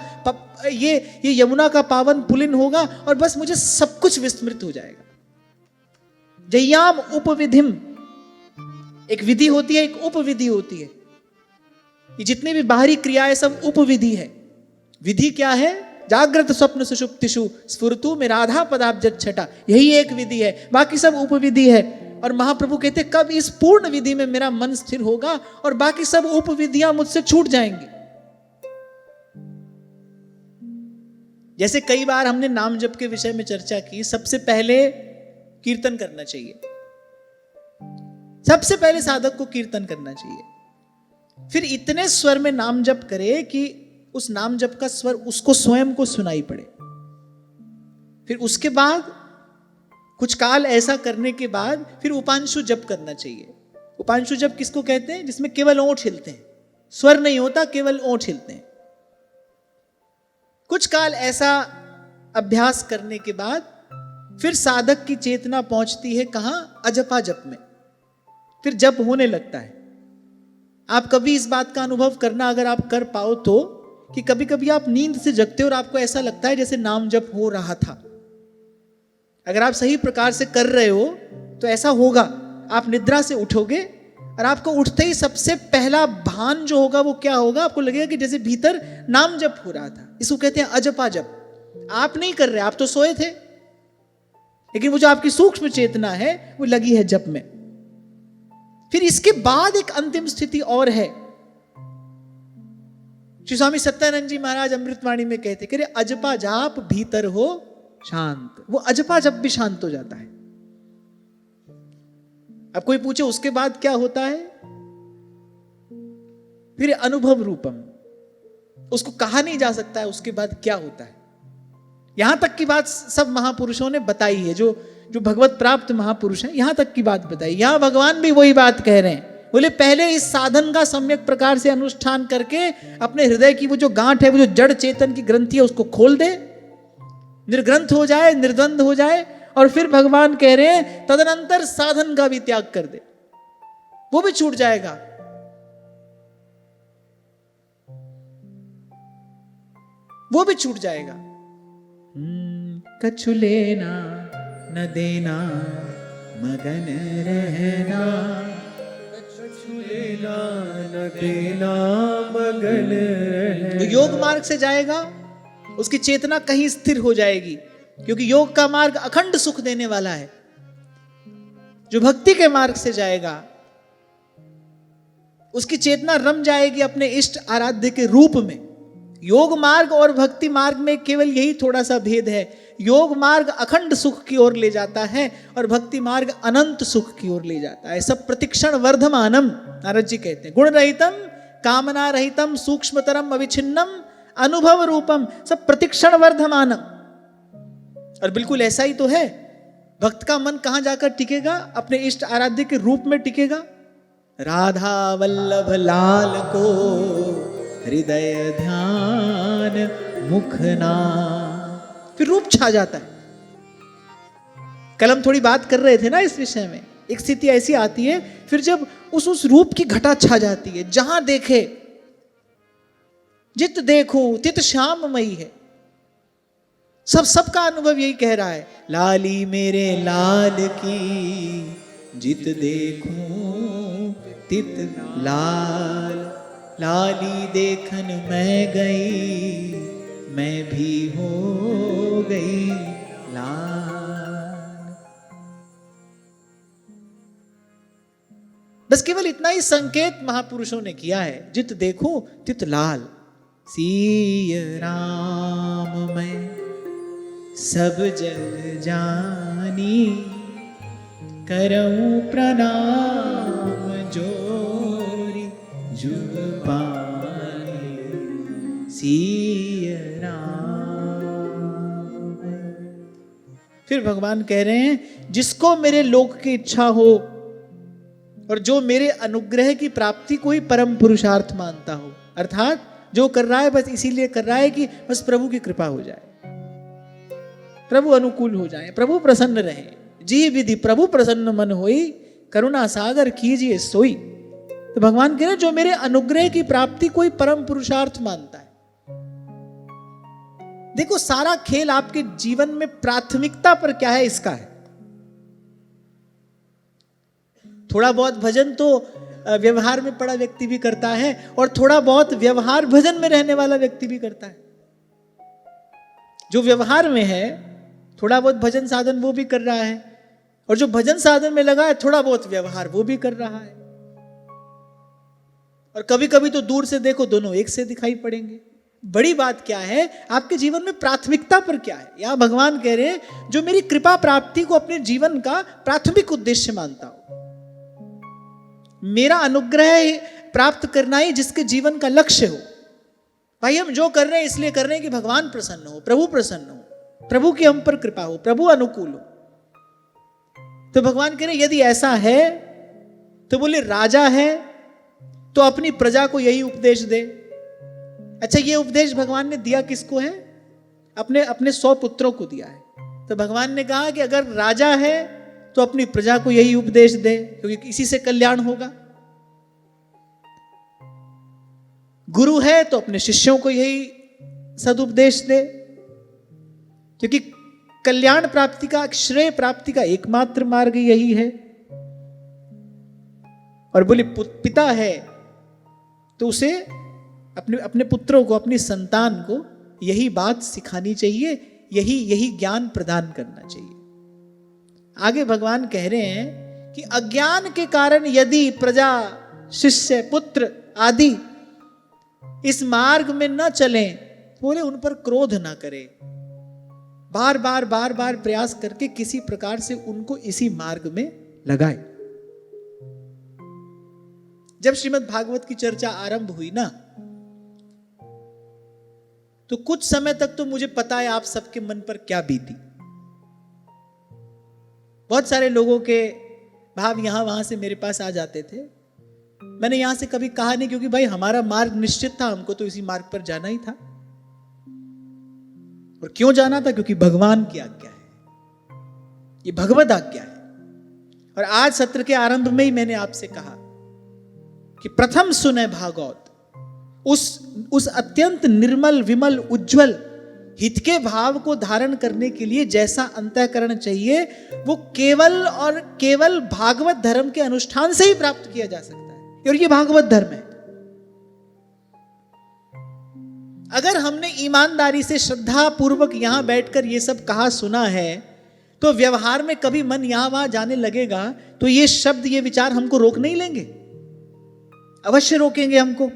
ये यमुना का पावन पुलिन होगा, और बस मुझे सब कुछ विस्मृत हो जाएगा। जय्याम उपविधिम, एक विधि होती है, एक उपविधि होती है। ये जितनी भी बाहरी क्रियाएं सब उपविधि है। विधि क्या है? जागृत स्वप्न सुषुप्तिषु स्फुरतु में राधा पदाब्ज छटा, यही एक विधि है, बाकी सब उपविधि है। और महाप्रभु कहते कब इस पूर्ण विधि में मेरा मन स्थिर होगा और बाकी सब उपविधियां मुझसे छूट जाएंगी। जैसे कई बार हमने नाम जप के विषय में चर्चा की, सबसे पहले कीर्तन करना चाहिए, सबसे पहले साधक को कीर्तन करना चाहिए। फिर इतने स्वर में नाम जप करे कि उस नाम जप का स्वर उसको स्वयं को सुनाई पड़े। फिर उसके बाद कुछ काल ऐसा करने के बाद फिर उपांशु जप करना चाहिए। उपांशु जप किसको कहते हैं? जिसमें केवल ओंठ हिलते हैं, स्वर नहीं होता, केवल ओंठ हिलते हैं। कुछ काल ऐसा अभ्यास करने के बाद फिर साधक की चेतना पहुंचती है कहां? अजपा जप में। फिर जप होने लगता है। आप कभी इस बात का अनुभव करना, अगर आप कर पाओ तो, कि कभी कभी आप नींद से जगते हो और आपको ऐसा लगता है जैसे नाम जप हो रहा था। अगर आप सही प्रकार से कर रहे हो तो ऐसा होगा। आप निद्रा से उठोगे और आपको उठते ही सबसे पहला भान जो होगा वो क्या होगा? आपको लगेगा कि जैसे भीतर नाम जप हो रहा था। इसको कहते हैं अजपा जप। आप नहीं कर रहे, आप तो सोए थे, लेकिन वो जो आपकी सूक्ष्म चेतना है वो लगी है जप में। फिर इसके बाद एक अंतिम स्थिति और है। श्री स्वामी सत्यानंद जी महाराज अमृतवाणी में कहते कि अजपा जाप भीतर हो शांत। वो अजपा जप भी शांत हो जाता है। अब कोई पूछे उसके बाद क्या होता है, फिर अनुभव रूपम, उसको कहा नहीं जा सकता है उसके बाद क्या होता है। यहां तक की बात सब महापुरुषों ने बताई है, जो भगवत प्राप्त महापुरुष हैं, यहां तक की बात बताई। यहां भगवान भी वही बात कह रहे हैं। बोले पहले इस साधन का सम्यक प्रकार से अनुष्ठान करके अपने हृदय की वो जो गांठ है, वो जो जड़ चेतन की ग्रंथि है, उसको खोल दे, निर्ग्रंथ हो जाए, निर्द्वंद हो जाए। और फिर भगवान कह रहे हैं तदनंतर साधन का भी त्याग कर दे, वो भी छूट जाएगा। वो भी छूट जाएगा। कछु लेना न देना मगन रहना, कछु लेना न देना मगन रहना। तो योग मार्ग से जाएगा, उसकी चेतना कहीं स्थिर हो जाएगी, क्योंकि योग का मार्ग अखंड सुख देने वाला है। जो भक्ति के मार्ग से जाएगा उसकी चेतना रम जाएगी अपने इष्ट आराध्य के रूप में। योग मार्ग और भक्ति मार्ग में केवल यही थोड़ा सा भेद है। योग मार्ग अखंड सुख की ओर ले जाता है और भक्ति मार्ग अनंत सुख की ओर ले जाता है। सब प्रतिक्षण वर्धमानम, नारद जी कहते हैं, गुण रहितम कामना रहितम सूक्ष्मतरम अविच्छिन्नम अनुभव रूपम, सब प्रतिक्षण वर्धमानम। और बिल्कुल ऐसा ही तो है। भक्त का मन कहां जाकर टिकेगा? अपने इष्ट आराध्य के रूप में टिकेगा। राधा वल्लभ लाल को हृदय ध्यान मुखना, फिर रूप छा जाता है। कल हम थोड़ी बात कर रहे थे ना इस विषय में। एक स्थिति ऐसी आती है फिर जब उस रूप की घटा छा जाती है, जहां देखे जित देखो तित श्याममयी है। सबका अनुभव यही कह रहा है, लाली मेरे लाल की जित देखूं तित लाल, लाली देखन मैं गई मैं भी हो गई लाल। बस केवल इतना ही संकेत महापुरुषों ने किया है, जित देखूं तित लाल। सिय राम मैं सब जग जानी, करऊं प्रणाम जोरी जुग पानी। सिय राम। फिर भगवान कह रहे हैं, जिसको मेरे लोक की इच्छा हो और जो मेरे अनुग्रह की प्राप्ति को ही परम पुरुषार्थ मानता हो, अर्थात जो कर रहा है बस इसीलिए कर रहा है कि बस प्रभु की कृपा हो जाए, प्रभु अनुकूल हो जाए, प्रभु प्रसन्न रहे। जी विधि प्रभु प्रसन्न मन होई, करुणा सागर कीजिए सोई। तो भगवान कह रहे जो मेरे अनुग्रह की प्राप्ति कोई परम पुरुषार्थ मानता है। देखो सारा खेल आपके जीवन में प्राथमिकता पर क्या है इसका है। थोड़ा बहुत भजन तो व्यवहार में पड़ा व्यक्ति भी करता है, और थोड़ा बहुत व्यवहार भजन में रहने वाला व्यक्ति भी करता है। जो व्यवहार में है थोड़ा बहुत भजन साधन वो भी कर रहा है, और जो भजन साधन में लगा है थोड़ा बहुत व्यवहार वो भी कर रहा है। और कभी कभी तो दूर से देखो दोनों एक से दिखाई पड़ेंगे। बड़ी बात क्या है, आपके जीवन में प्राथमिकता पर क्या है। यहां भगवान कह रहे हैं जो मेरी कृपा प्राप्ति को अपने जीवन का प्राथमिक उद्देश्य मानता हो, मेरा अनुग्रह प्राप्त करना ही जिसके जीवन का लक्ष्य हो। भाई हम जो कर रहे हैं इसलिए कर रहे हैं कि भगवान प्रसन्न हो, प्रभु प्रसन्न हो, प्रभु की हम पर कृपा हो, प्रभु अनुकूल हो। तो भगवान कह रहे यदि ऐसा है तो बोले राजा है तो अपनी प्रजा को यही उपदेश दे। अच्छा ये उपदेश भगवान ने दिया किसको है? अपने 100 पुत्रों को दिया है। तो भगवान ने कहा कि अगर राजा है तो अपनी प्रजा को यही उपदेश दे, क्योंकि इसी से कल्याण होगा। गुरु है तो अपने शिष्यों को यही सदुपदेश दे, क्योंकि कल्याण प्राप्ति का, श्रेय प्राप्ति का एकमात्र मार्ग यही है। और बोले पिता है तो उसे अपने पुत्रों को, अपनी संतान को यही बात सिखानी चाहिए, यही ज्ञान प्रदान करना चाहिए। आगे भगवान कह रहे हैं कि अज्ञान के कारण यदि प्रजा, शिष्य, पुत्र आदि इस मार्ग में न चलें, बोले उन पर क्रोध ना करें, बार बार प्रयास करके किसी प्रकार से उनको इसी मार्ग में लगाए। जब श्रीमद् भागवत की चर्चा आरंभ हुई ना, तो कुछ समय तक तो मुझे पता है आप सबके मन पर क्या बीती। बहुत सारे लोगों के भाव यहां वहां से मेरे पास आ जाते थे। मैंने यहां से कभी कहा नहीं, क्योंकि भाई हमारा मार्ग निश्चित था, हमको तो इसी मार्ग पर जाना ही था। और क्यों जाना था? क्योंकि भगवान की आज्ञा है, ये भगवत आज्ञा है। और आज सत्र के आरंभ में ही मैंने आपसे कहा कि प्रथम सुने भागवत, उस अत्यंत निर्मल, विमल, उज्जवल हित के भाव को धारण करने के लिए जैसा अंतःकरण चाहिए, वो केवल और केवल भागवत धर्म के अनुष्ठान से ही प्राप्त किया जा सकता है। और ये भागवत धर्म है। अगर हमने ईमानदारी से, श्रद्धा पूर्वक यहां बैठकर ये सब कहा सुना है, तो व्यवहार में कभी मन यहां वहां जाने लगेगा तो ये शब्द, ये विचार हमको रोक नहीं लेंगे। अवश्य रोकेंगे हमको,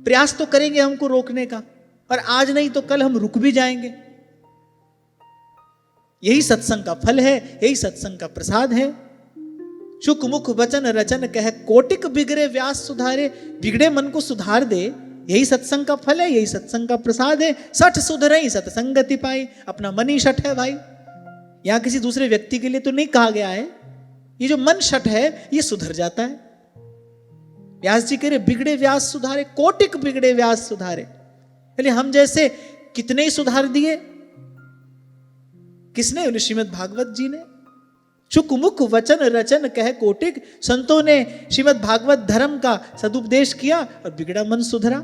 प्रयास तो करेंगे हमको रोकने का, और आज नहीं तो कल हम रुक भी जाएंगे। यही सत्संग का फल है, यही सत्संग का प्रसाद है। शुक मुख वचन रचन कह, कोटिक बिगड़े व्यास सुधारे। बिगड़े मन को सुधार दे, यही सत्संग का फल है, यही सत्संग का प्रसाद है। सठ सुधरई सत्संगति पाई। अपना मन ही शठ है भाई, यहां किसी दूसरे व्यक्ति के लिए तो नहीं कहा गया है। ये जो मन शठ है ये सुधर जाता है। व्यास जी कह रहे बिगड़े व्यास सुधारे, कोटिक बिगड़े व्यास सुधारे। हम जैसे कितने ही सुधार दिए। किसने? श्रीमद् भागवत जी ने। शुक मुख वचन रचन कह कोटिक। संतों ने श्रीमद् भागवत धर्म का सदुपदेश किया और बिगड़ा मन सुधरा।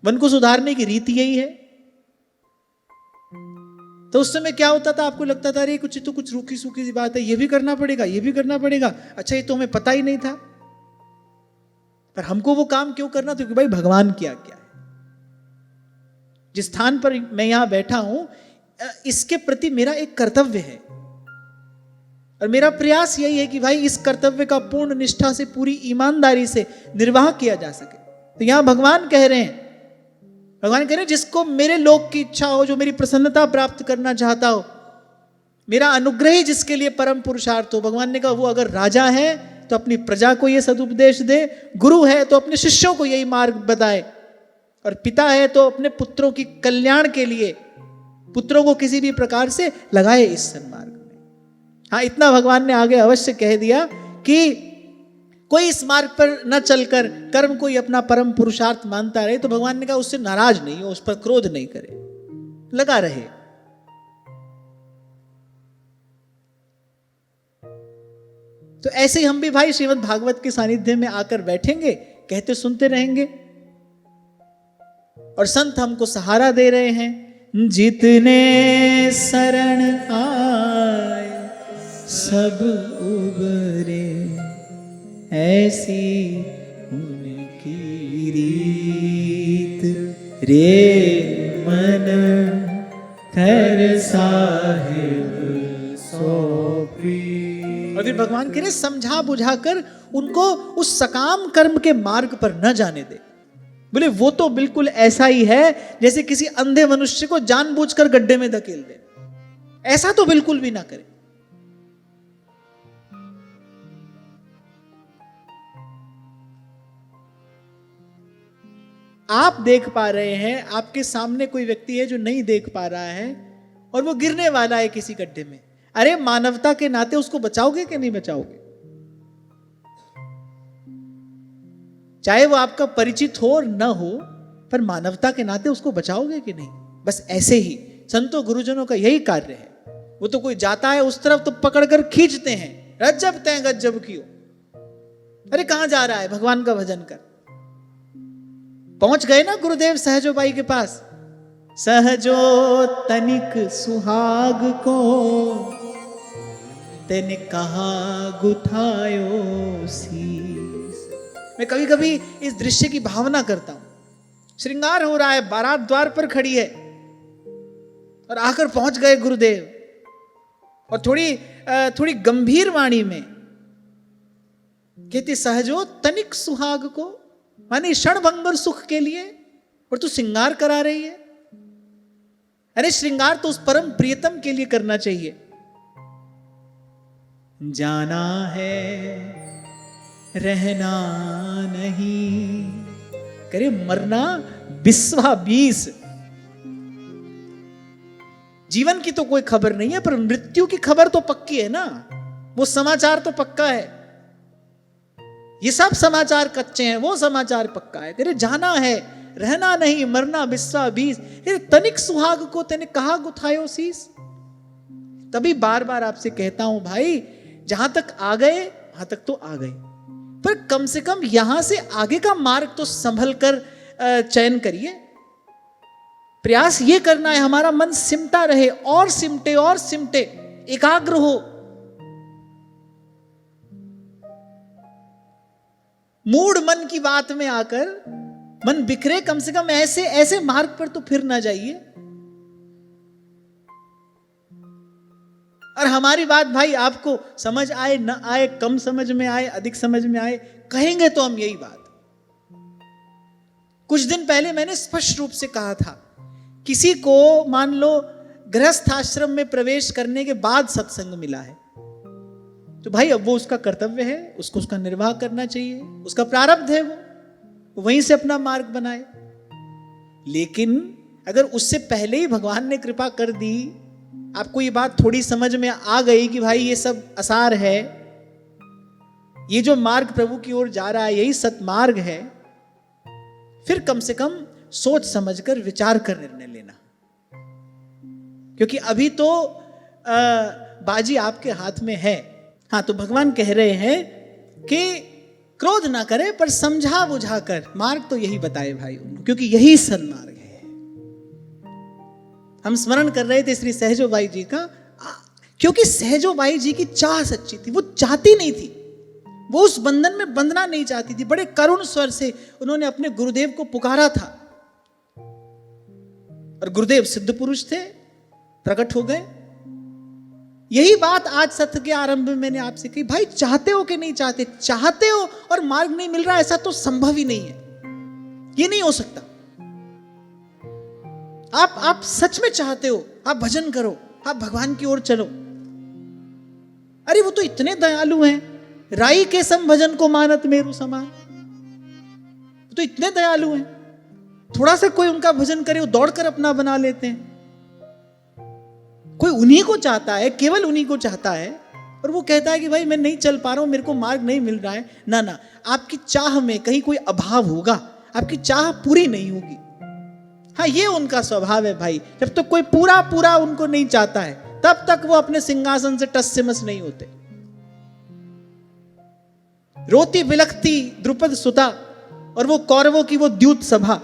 मन को सुधारने की रीति यही है। तो उस समय क्या होता था? आपको लगता था अरे कुछ रूखी सूखी सी बात है, ये भी करना पड़ेगा, ये भी करना पड़ेगा। अच्छा, ये तो हमें पता ही नहीं था। पर हमको वो काम क्यों करना? क्योंकि भाई भगवान की आज्ञा है। जिस स्थान पर मैं यहां बैठा हूं, इसके प्रति मेरा एक कर्तव्य है, और मेरा प्रयास यही है कि भाई इस कर्तव्य का पूर्ण निष्ठा से, पूरी ईमानदारी से निर्वाह किया जा सके। तो यहां भगवान कह रहे हैं जिसको मेरे लोक की इच्छा हो, जो मेरी प्रसन्नता प्राप्त करना चाहता हो, मेरा अनुग्रह ही जिसके लिए परम पुरुषार्थ हो। भगवान ने कहा वो अगर राजा है तो अपनी प्रजा को यह सदुपदेश दे, गुरु है तो अपने शिष्यों को यही मार्ग बताए, और पिता है तो अपने पुत्रों की कल्याण के लिए पुत्रों को किसी भी प्रकार से लगाए इस सन्मार्ग में। हाँ, इतना भगवान ने आगे अवश्य कह दिया कि कोई इस मार्ग पर न चलकर कर्म को ही अपना परम पुरुषार्थ मानता रहे, तो भगवान ने कहा उससे नाराज नहीं हो, उस पर क्रोध नहीं करे, लगा रहे। तो ऐसे ही हम भी भाई श्रीमद् भागवत के सानिध्य में आकर बैठेंगे, कहते सुनते रहेंगे, और संत हमको सहारा दे रहे हैं। जितने शरण आए सब उबरे, ऐसी उनकी रीत रे मन कर साहिब सौंपी। और फिर भगवान कह रहे समझा बुझाकर उनको उस सकाम कर्म के मार्ग पर न जाने दे। बोले वो तो बिल्कुल ऐसा ही है जैसे किसी अंधे मनुष्य को जानबूझकर गड्ढे में धकेल दे, ऐसा तो बिल्कुल भी ना करे। आप देख पा रहे हैं, आपके सामने कोई व्यक्ति है जो नहीं देख पा रहा है और वो गिरने वाला है किसी गड्ढे में। अरे मानवता के नाते उसको बचाओगे कि नहीं बचाओगे? चाहे वो आपका परिचित हो और न हो, पर मानवता के नाते उसको बचाओगे कि नहीं? बस ऐसे ही संतों गुरुजनों का यही कार्य है। वो तो कोई जाता है उस तरफ तो पकड़कर खींचते हैं, रज्जब तय गज्जब कियो। अरे कहां जा रहा है? भगवान का भजन कर। पहुंच गए ना गुरुदेव सहजोबाई के पास। सहजो तनिक सुहाग को तेने कहा गुथायो शीस। मैं कभी कभी इस दृश्य की भावना करता हूं। श्रृंगार हो रहा है, बारात द्वार पर खड़ी है और आकर पहुंच गए गुरुदेव। और थोड़ी गंभीर वाणी में कहती सहजो तनिक सुहाग को, माने क्षणभंगुर सुख के लिए, और तू श्रृंगार करा रही है। अरे श्रृंगार तो उस परम प्रियतम के लिए करना चाहिए। जाना है रहना नहीं, करे मरना बिस्वा 20। जीवन की तो कोई खबर नहीं है, पर मृत्यु की खबर तो पक्की है ना, वो समाचार तो पक्का है। ये सब समाचार कच्चे हैं, वो समाचार पक्का है। तेरे जाना है रहना नहीं, मरना बिस्वा 20। तनिक सुहाग को तेने कहा गुथायो शीस। तभी बार बार आपसे कहता हूं भाई, जहां तक आ गए वहां तक तो आ गए, पर कम से कम यहां से आगे का मार्ग तो संभल कर चयन करिए। प्रयास ये करना है हमारा मन सिमटा रहे, और सिमटे, एकाग्र हो। मूड मन की बात में आकर मन बिखरे, कम से कम ऐसे मार्ग पर तो फिर ना जाइए। और हमारी बात भाई आपको समझ आए न आए, कम समझ में आए अधिक समझ में आए, कहेंगे तो हम यही बात। कुछ दिन पहले मैंने स्पष्ट रूप से कहा था, किसी को मान लो गृहस्थ आश्रम में प्रवेश करने के बाद सत्संग मिला है, तो भाई अब वो उसका कर्तव्य है, उसको उसका निर्वाह करना चाहिए, उसका प्रारब्ध है, वो वहीं से अपना मार्ग बनाए। लेकिन अगर उससे पहले ही भगवान ने कृपा कर दी, आपको ये बात थोड़ी समझ में आ गई कि भाई ये सब आसार है, ये जो मार्ग प्रभु की ओर जा रहा है यही सतमार्ग है, फिर कम से कम सोच समझकर विचार कर निर्णय लेना। क्योंकि अभी तो बाजी आपके हाथ में है। हाँ, तो भगवान कह रहे हैं कि क्रोध ना करे, पर समझा बुझा कर मार्ग तो यही बताए भाई उनको, क्योंकि यही सन्मार्ग है। हम स्मरण कर रहे थे श्री सहजोबाई जी का, क्योंकि सहजोबाई जी की चाह सच्ची थी, वो चाहती नहीं थी, वो उस बंधन में बंधना नहीं चाहती थी। बड़े करुण स्वर से उन्होंने अपने गुरुदेव को पुकारा था, और गुरुदेव सिद्ध पुरुष थे, प्रकट हो गए। यही बात आज सत्र के आरंभ में मैंने आपसे कही, भाई चाहते हो कि नहीं चाहते, चाहते हो और मार्ग नहीं मिल रहा, ऐसा तो संभव ही नहीं है, ये नहीं हो सकता। आप सच में चाहते हो, आप भजन करो, आप भगवान की ओर चलो। अरे वो तो इतने दयालु हैं, राई के सम भजन को मानत मेरु समान, तो इतने दयालु हैं, थोड़ा सा कोई उनका भजन करे वो दौड़कर अपना बना लेते हैं। कोई उन्हीं को चाहता है, केवल उन्हीं को चाहता है, और वो कहता है कि भाई मैं नहीं चल पा रहा हूं, मेरे को मार्ग नहीं मिल रहा है। ना ना, आपकी चाह में कहीं कोई अभाव होगा, आपकी चाह पूरी नहीं होगी। हाँ, ये उनका स्वभाव है भाई, जब तक तो कोई पूरा पूरा उनको नहीं चाहता है, तब तक वो अपने सिंहासन से टस से मस नहीं होते। रोती बिलखती द्रुपद सुता, और वो कौरवों की वो द्यूत सभा,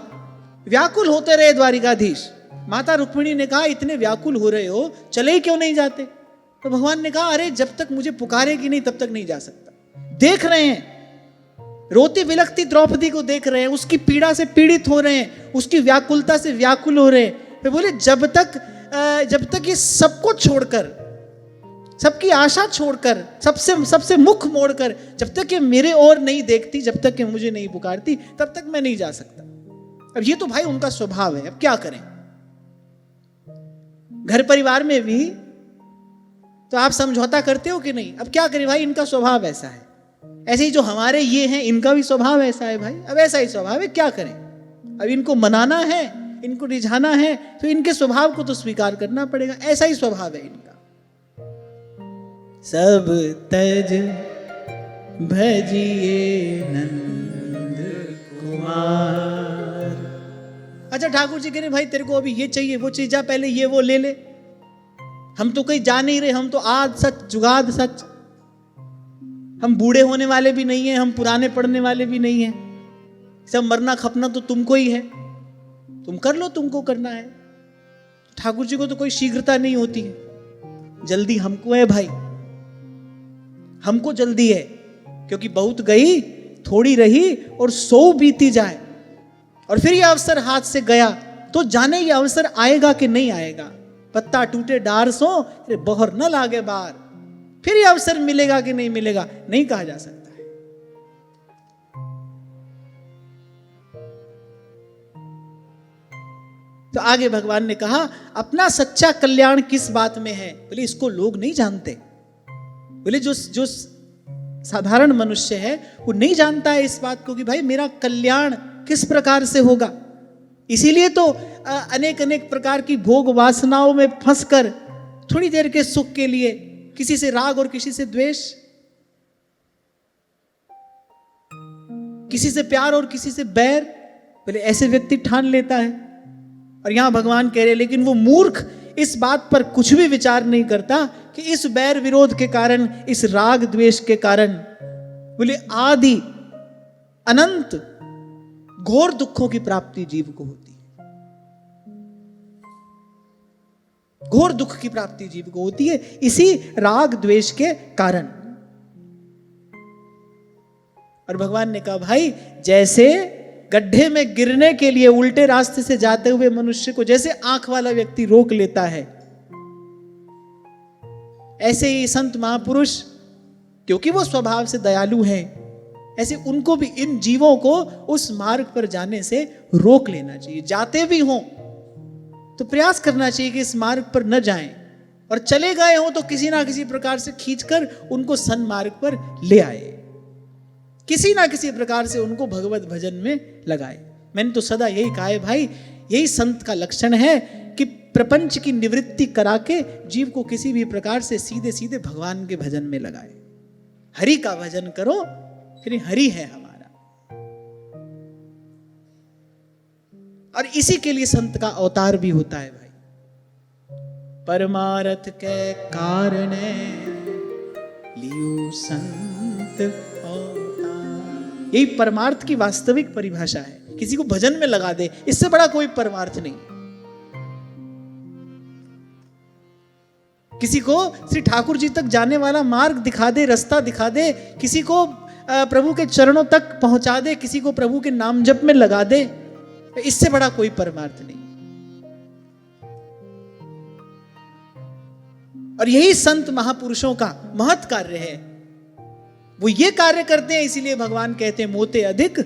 व्याकुल होते रहे द्वारिकाधीश। माता रुक्मिणी ने कहा इतने व्याकुल हो रहे हो, चले ही क्यों नहीं जाते? तो भगवान ने कहा अरे जब तक मुझे पुकारेगी नहीं तब तक नहीं जा सकता। देख रहे हैं, रोती बिलखती द्रौपदी को देख रहे हैं, उसकी पीड़ा से पीड़ित हो रहे हैं, उसकी व्याकुलता से व्याकुल हो रहे हैं। फिर बोले जब तक ये सबको छोड़कर, सबकी आशा छोड़कर, सबसे मुख मोड़कर, जब तक ये मेरे ओर नहीं देखती, जब तक ये मुझे नहीं पुकारती, तब तक मैं नहीं जा सकता। अब ये तो भाई उनका स्वभाव है, अब क्या करें। घर परिवार में भी तो आप समझौता करते हो कि नहीं? अब क्या करें भाई, इनका स्वभाव ऐसा है। ऐसे ही जो हमारे ये हैं, इनका भी स्वभाव ऐसा है भाई, अब ऐसा ही स्वभाव है, क्या करें। अब इनको मनाना है, इनको रिझाना है, तो इनके स्वभाव को तो स्वीकार करना पड़ेगा, ऐसा ही स्वभाव है इनका। सब तज भजिए नंद कुमार। अच्छा, ठाकुर जी कह रहे भाई तेरे को अभी ये चाहिए वो चाहिए, जा पहले ये वो ले ले। हम तो कहीं जा नहीं रहे, हम तो आद सच जुगाद सच। हम बूढ़े होने वाले भी नहीं हैं, हम पुराने पढ़ने वाले भी नहीं हैं। सब मरना खपना तो तुमको ही है, तुम कर लो, तुमको करना है। ठाकुर जी को तो कोई शीघ्रता नहीं होती है, जल्दी हमको है भाई, हमको जल्दी है, क्योंकि बहुत गई थोड़ी रही और 100 बीती जाए, और फिर ये अवसर हाथ से गया तो जाने ये अवसर आएगा कि नहीं आएगा। पत्ता टूटे डार सो, बहर न लागे बार। फिर ये अवसर मिलेगा कि नहीं मिलेगा, नहीं कहा जा सकता है। तो आगे भगवान ने कहा, अपना सच्चा कल्याण किस बात में है? बोले इसको लोग नहीं जानते। बोले जो साधारण मनुष्य है वो नहीं जानता है इस बात को कि भाई मेरा कल्याण किस प्रकार से होगा। इसीलिए तो अनेक अनेक प्रकार की भोग वासनाओं में फंसकर थोड़ी देर के सुख के लिए किसी से राग और किसी से द्वेष, किसी से प्यार और किसी से बैर, बोले ऐसे व्यक्ति ठान लेता है। और यहां भगवान कह रहे लेकिन वो मूर्ख इस बात पर कुछ भी विचार नहीं करता कि इस बैर विरोध के कारण, इस राग द्वेष के कारण, बोले आदि अनंत घोर दुखों की प्राप्ति जीव को होती है। घोर दुख की प्राप्ति जीव को होती है इसी राग द्वेष के कारण। और भगवान ने कहा भाई जैसे गड्ढे में गिरने के लिए उल्टे रास्ते से जाते हुए मनुष्य को जैसे आंख वाला व्यक्ति रोक लेता है, ऐसे ही संत महापुरुष क्योंकि वो स्वभाव से दयालु हैं, ऐसे उनको भी इन जीवों को उस मार्ग पर जाने से रोक लेना चाहिए। जाते भी हों तो प्रयास करना चाहिए कि इस मार्ग पर न जाएं, और चले गए हों तो किसी ना किसी प्रकार से खींचकर उनको सन्मार्ग पर ले आए, किसी ना किसी प्रकार से उनको भगवत भजन में लगाए। मैंने तो सदा यही कहा है भाई, यही संत का लक्षण है कि प्रपंच की निवृत्ति करा के जीव को किसी भी प्रकार से सीधे सीधे भगवान के भजन में लगाए। हरि का भजन करो, फिर हरि है हमारा। और इसी के लिए संत का अवतार भी होता है भाई। परमारथ के कारण लियो संत अवतार, यही परमार्थ की वास्तविक परिभाषा है। किसी को भजन में लगा दे, इससे बड़ा कोई परमार्थ नहीं। किसी को श्री ठाकुर जी तक जाने वाला मार्ग दिखा दे, रास्ता दिखा दे, किसी को प्रभु के चरणों तक पहुंचा दे, किसी को प्रभु के नाम जप में लगा दे, इससे बड़ा कोई परमार्थ नहीं। और यही संत महापुरुषों का महत् कार्य है। वो ये कार्य करते हैं, इसीलिए भगवान कहते हैं मोते अधिक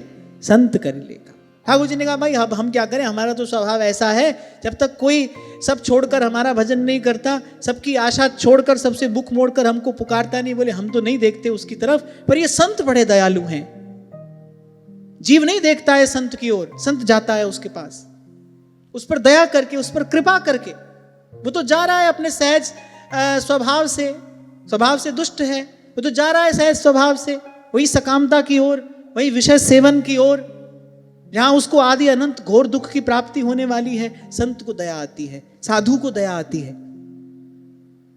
संत कर लेगा। ठाकुर जी ने कहा भाई अब हम क्या करें, हमारा तो स्वभाव ऐसा है, जब तक कोई सब छोड़कर हमारा भजन नहीं करता, सबकी आशा छोड़कर, सबसे मुख मोड़कर हमको पुकारता नहीं, बोले हम तो नहीं देखते उसकी तरफ। पर ये संत बड़े दयालु हैं। जीव नहीं देखता है संत की ओर, संत जाता है उसके पास, उस पर दया करके, उस पर कृपा करके। वो तो जा रहा है अपने सहज स्वभाव से दुष्ट है, वो तो जा रहा है सहज स्वभाव से वही सकामता की ओर, वही विषय सेवन की ओर, जहां उसको आदि अनंत घोर दुख की प्राप्ति होने वाली है। संत को दया आती है, साधु को दया आती है।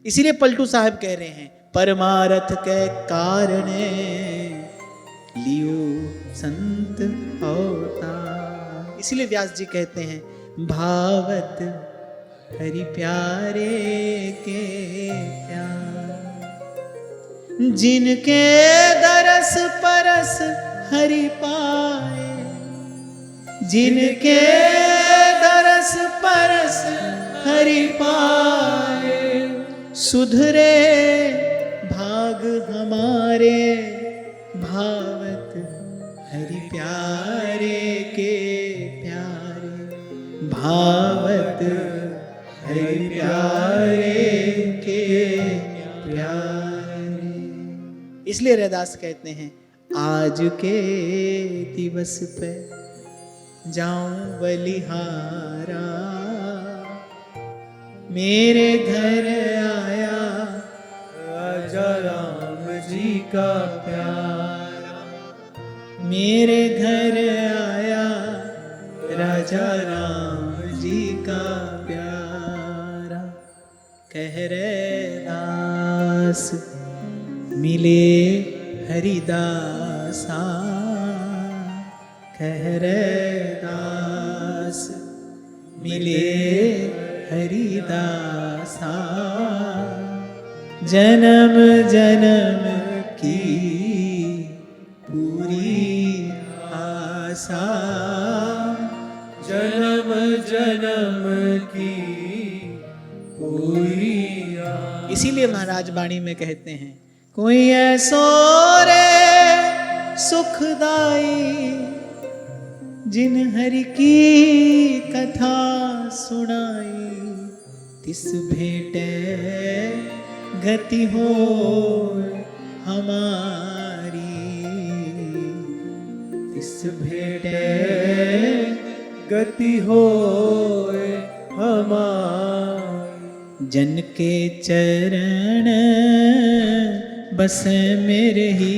इसीलिए पलटू साहब कह रहे हैं परमारथ के कारण लियो संत अवतार। इसीलिए व्यास जी कहते हैं भावत हरि प्यारे के प्यार, जिनके दरस परस हरि पाए, जिनके दरस परस हरि पाए, सुधरे भाग हमारे भावत हरि प्यारे के प्यारे, भावत हरि प्यारे के प्यारे। इसलिए रैदास कहते हैं आज के दिवस पे जाऊं बलिहारा, मेरे घर आया राजा राम जी का प्यारा, मेरे घर आया राजा राम जी का प्यारा। कह रैदास मिले हरिदासा, कह रैदास मिले हरिदासा, जन्म जन्म की पूरी आशा, जन्म जन्म की इसीलिए महाराज वाणी में कहते हैं, कोई ऐसो रे सुखदाई जिन हरि की कथा सुनाई, तिस भेटे गति हो हमारी, तिस भेटे गति हो हमारी। जन के चरण बस मेरे ही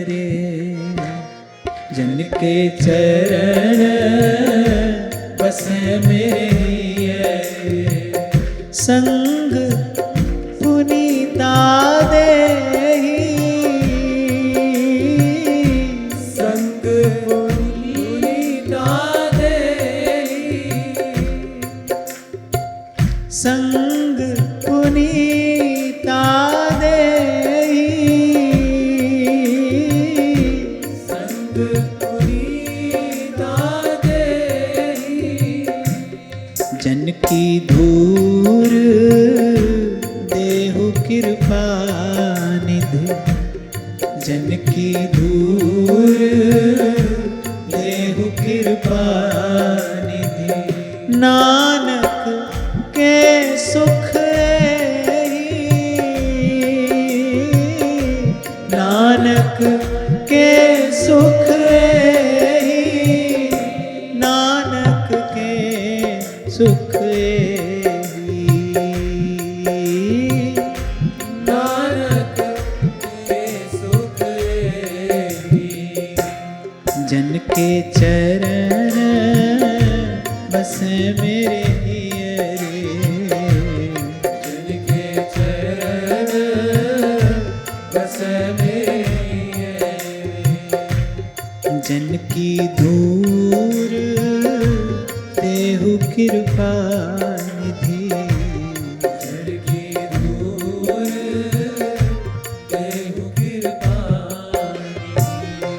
रे, जन के चरण बस मेरे ही रे, संग पुनीता देहि, संग पुनीता देहि, संग पुनीता देहि, संग पुनीता देहि। जन की धूर देहु कृपा निधि, जन की धूर देहु कृपा निधि, नानक के सुख एहि, नानक के सुख एहि, नानक के सुख एहि, नानक के सुख एहि। जन के चरण बस मेरे ही रे, जन के चरण बस मेरे, जन की धूर देहु कृपा निधि, जन की धूर देहु कृपा निधि।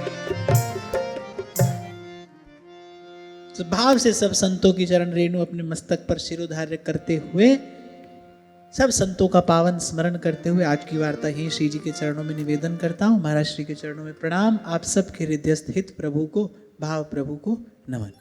तो भाव से सब संतों की चरण रेणु अपने मस्तक पर शिरोधार्य करते हुए, सब संतों का पावन स्मरण करते हुए आज की वार्ता ही श्री जी के चरणों में निवेदन करता हूँ। महाराज श्री के चरणों में प्रणाम। आप सबके हृदयस्थ हित प्रभु को, भाव प्रभु को नमन।